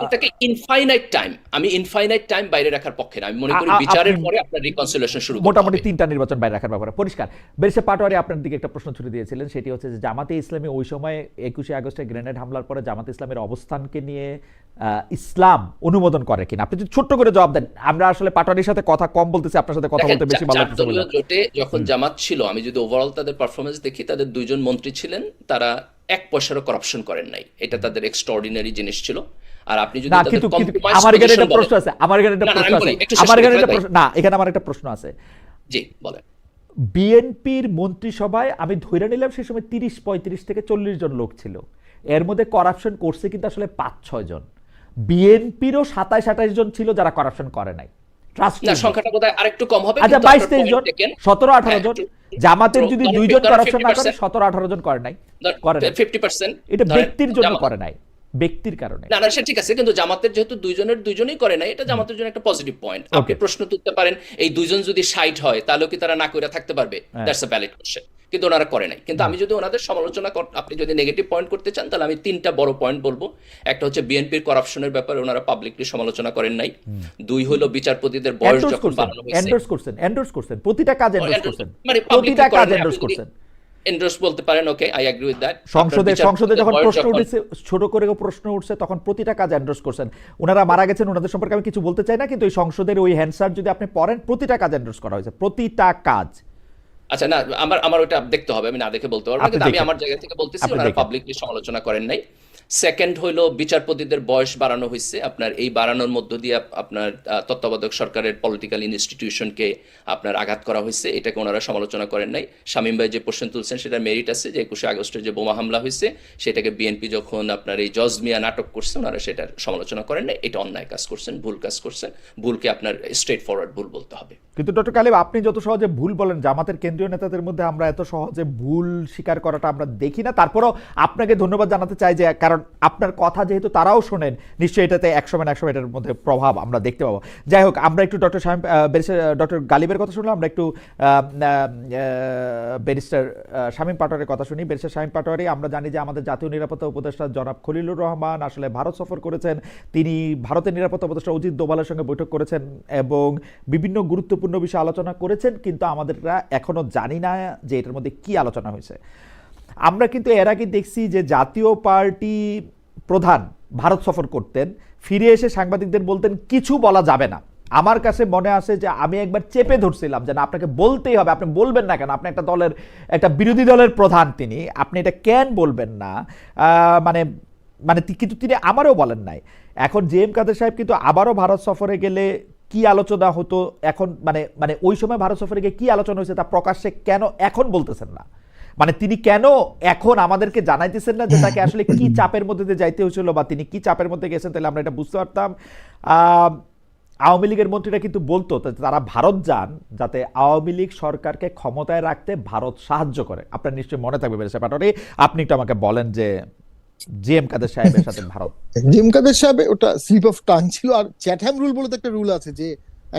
এটাকে ইনফাইনাইট টাইম, আমি ইনফাইনাইট টাইম বাইরে রাখার পক্ষে না, আমি মনে করি বিচারের পরে আপনার রিকনসিলিয়েশন শুরু করতে হবে। মোটামুটি 3টা নির্বাচন বাইরে রাখার ব্যাপারে পরিষ্কার। ব্যারিস্টার পাটোয়ারি আপনার দিকে একটা প্রশ্ন ছুড়ে দিয়েছিলেন, সেটি হচ্ছে যে জামাতে ইসলামী ওই সময় 21শে আগস্টে গ্রেনেড হামলার পরে জামাতে ইসলামের অবস্থানকে নিয়ে ইসলাম অনুমোদন করে কিনা, আপনি যদি ছোট্ট করে জবাব দেন। আমরা আসলে পাটোয়ারির সাথে কথা কম বলতেছি, আপনার সাথে কথা বলতে বেশি ভালো লাগছে। জোটে যখন জামাত ছিল, আমি যদি ওভারঅল তাদের পারফরমেন্স দেখি, তাদের 2 জন মন্ত্রী ছিলেন, তারা 1 পয়সারও করাপশন করেন নাই, এটা তাদের এক্সট্রাঅর্ডিনারি জিনিস ছিল। আর আপনি যদি আমার এখানে একটা প্রশ্ন আছে, এখানে আমার একটা প্রশ্ন আছে। জি বলেন। বিএনপির মন্ত্রিসভায় আমি ধরে নিলাম সে সময় 30-35 থেকে 40 জন লোক ছিল, এর মধ্যে করাপশন করছে কিন্তু আসলে 5-6 জন। বিএনপিরও 27-28 জন ছিল যারা করাপশন করে নাই। সংখ্যাটা বোধহয় আরেকটু কম হবে। আচ্ছা 22-23 জন, 17-18 জন। জামাতের যদি 2 জন করাপশন না করে 17-18 জন করে নাই, করে 50%, এটা ব্যক্তির জন্য করে নাই, ব্যক্তির কারণে। না সে ঠিক আছে, কিন্তু জামাতের যেহেতু 2 জনের 2 জনই করে নাই, এটা জামাতের জন্য একটা পজিটিভ পয়েন্ট। আপনি প্রশ্ন তুলতে পারেন এই 2 জন যদি 60 হয় তাহলে কি তারা না কইরা থাকতে পারবে? দ্যাটস আ ভ্যালিড কোশ্চেন, কিন্তু ওনারা করে নাই। কিন্তু আমি যদি ওনাদের সমালোচনা, আপনি যদি নেগেটিভ পয়েন্ট করতে চান, তাহলে আমি 3টা বড় পয়েন্ট বলবো। একটা হচ্ছে বিএনপির করাপশনের ব্যাপারে ওনারা পাবলিকলি সমালোচনা করেন নাই। 2 হলো বিচারপতিদের বয়স যখন বাড়ানো হয়েছে, এন্ডোর্স করছেন প্রতিটা কাজ, এন্ডোর্স করছেন প্রতিটা কাজ, এন্ডোর্স করছেন, এন্ডোর্স বলতে পারেন। ওকে, আই এগ্রি উইথ দ্যাট। সংসদে যখন প্রশ্ন উঠেছে, ছোট করে প্রশ্ন উঠছে, তখন প্রতিটা কাজ এন্ডোর্স করছেন। ওনারা মারা গেছেন, ওনাদের সম্পর্কে আমি কিছু বলতে চাই না, কিন্তু ওই সংসদের ওই হ্যান্ডসার যদি আপনি পড়েন, প্রতিটা কাজ এন্ডোর্স করা হয়েছে, প্রতিটা কাজ। আচ্ছা না, আমার ওটা দেখতে হবে, আমি না দেখে বলতে পারবো না, কিন্তু আমি আমার জায়গা থেকে বলতেছি ওনারা পাবলিকলি সমালোচনা করেন নাই। সেকেন্ড হইলো বিচারপতিদের বয়স বাড়ানো হয়েছে, আপনার এই বাড়ানোর মধ্য দিয়ে আপনার তত্ত্বাবধায়ক সরকারের পলিটিক্যাল ইনস্টিটিউশনকে আপনার আঘাত করা হয়েছে, এটাকে ওনারা সমালোচনা করেন নাই। শামীম ভাই যে কোশ্চেন তুলছেন সেটা মেরিট আছে, যে 21শে আগস্টের যে বোমা হামলা হয়েছে সেটাকে বিএনপি যখন আপনার এই জজ মিয়া নাটক করছে ওনারা সেটার সমালোচনা করেন নাই, এটা অন্যায় কাজ করছেন, ভুল কাজ করছেন, ভুলকে আপনার স্ট্রেট ফরওয়ার্ড ভুল বলতে হবে। কিন্তু ডক্টর কালিম, আপনি যত সহজে ভুল বলেন, জামাতের কেন্দ্রীয় নেতাদের মধ্যে আমরা এত সহজে ভুল স্বীকার করাটা আমরা দেখি না। তারপরেও আপনাকে ধন্যবাদ জানাতে চাই, যে কারণ আপনার কথা যেহেতু তারাও শোনেন, নিশ্চয়ই এটাতে 100 এটার মধ্যে প্রভাব আমরা দেখতে পাবো। যাই হোক, আমরা একটু ডক্টর শামীম ডক্টর গালিবের কথা শুনলাম, আমরা একটু ব্যারিস্টার শামীম পাটোয়ারির কথা শুনি। ব্যারিস্টার শামীম পাটোয়ারি, আমরা জানি যে আমাদের জাতীয় নিরাপত্তা উপদেষ্টা জনাব খলিলুর রহমান আসলে ভারত সফর করেছেন। তিনি ভারতের নিরাপত্তা উপদেষ্টা অজিত দোভালের সঙ্গে বৈঠক করেছেন এবং বিভিন্ন গুরুত্বপূর্ণ বিষয়ে আলোচনা করেছেন, কিন্তু আমাদেররা এখনো জানি না যে এটার মধ্যে কি আলোচনা হয়েছে। আমরা কিন্তু এর আগে দেখছি যে জাতীয় পার্টি প্রধান ভারত সফর করতেন, ফিরে এসে সাংবাদিকদের বলতেন কিছু বলা যাবে না। আমার কাছে মনে আছে যে আমি একবার চেপে ধরছিলাম যে না, আপনাকে বলতেই হবে, আপনি বলবেন না কেন, আপনি একটা দলের, একটা বিরোধী দলের প্রধান, তিনি, আপনি এটা কেন বলবেন না, মানে মানে কিন্তু তিনি আমারও বলেন নাই। এখন জে এম কাদের সাহেব কিন্তু আবারও ভারত সফরে গেলে কি আলোচনা হতো এখন, মানে মানে ওই সময় ভারত সফরে গিয়ে কি আলোচনা হয়েছে তা প্রকাশ্যে কেন এখন বলতেছেন না? মানে তিনি কেন এখন আমাদেরকে জানাইতেছেন না যে তাকে আসলে কি চাপের মধ্যে দিয়ে যাইতে হয়েছিল, বা তিনি কি চাপের মধ্যে গেছেন, তাহলে আমরা এটা বুঝতে পারতাম। আওয়ামী লীগের মন্ত্রীরা কিন্তু বলতো তারা ভারত যান যাতে আওয়ামী লীগ সরকারকে ক্ষমতায় রাখতে ভারত সাহায্য করে। আপনার নিশ্চয়ই মনে থাকবে ব্যারিস্টার পাটোয়ারি, আপনি একটু আমাকে বলেন যে জি এম কাদের সাহেবের সাথে ভারত। জি এম কাদের সাহেব ওটা স্লিপ অফ টাং ছিল। আর চ্যাটহ্যাম রুল বলে তো একটা রুল আছে যে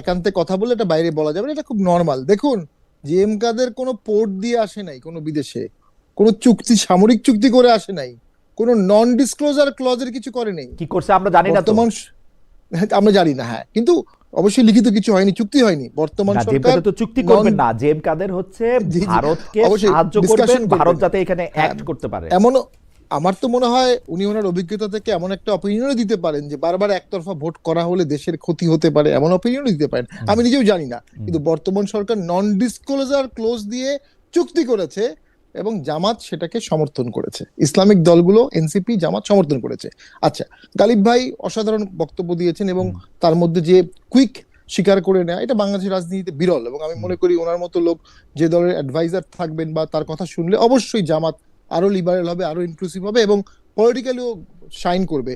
একান্তে কথা বলে এটা বাইরে বলা যাবে না, এটা খুব নর্মাল। দেখুন, জি এম কাদের কোনো পোর্ট দিয়ে আসে নাই, কোনো বিদেশে কোনো চুক্তি, সামরিক চুক্তি করে আসে নাই, কোনো নন ডিসক্লোজার ক্লজের কিছু করে নেই। কি করছে আমরা জানি না তো, বর্তমান আমরা জানি না, হ্যাঁ, কিন্তু অবশ্যই লিখিত কিছু হয়নি, চুক্তি হয়নি। বর্তমান সরকার তো চুক্তি করবেন না, জে এম কাদের হচ্ছে ভারতকে সাহায্য করবেন, ভারত যাতে এখানে অ্যাক্ট করতে পারে। এমন আমার তো মনে হয় উনি ওনার অভিজ্ঞতা থেকে এমন একটা অপিনিয়নও দিতে পারেন যে বারবার একতরফা ভোট করা হলে দেশের ক্ষতি হতে পারে, এমন অপিনিয়নও দিতে পারেন, আমি নিজেও জানি না। কিন্তু বর্তমান সরকার নন ডিসক্লোজার ক্লোজ দিয়ে চুক্তি করেছে এবং জামাত সেটাকে সমর্থন করেছে, ইসলামিক দলগুলো এনসিপি জামাত সমর্থন করেছে। আচ্ছা, গালিব ভাই অসাধারণ বক্তব্য দিয়েছেন এবং তার মধ্যে যে কুইক স্বীকার করে নেয়, এটা বাংলাদেশের রাজনীতিতে বিরল। এবং আমি মনে করি ওনার মতো লোক যে দলের অ্যাডভাইজার থাকবেন বা তার কথা শুনলে অবশ্যই জামাত আরো লিবারেল হবে, আরো ইনক্লুসিভ হবে এবং পলিটিক্যালিও শাইন করবে।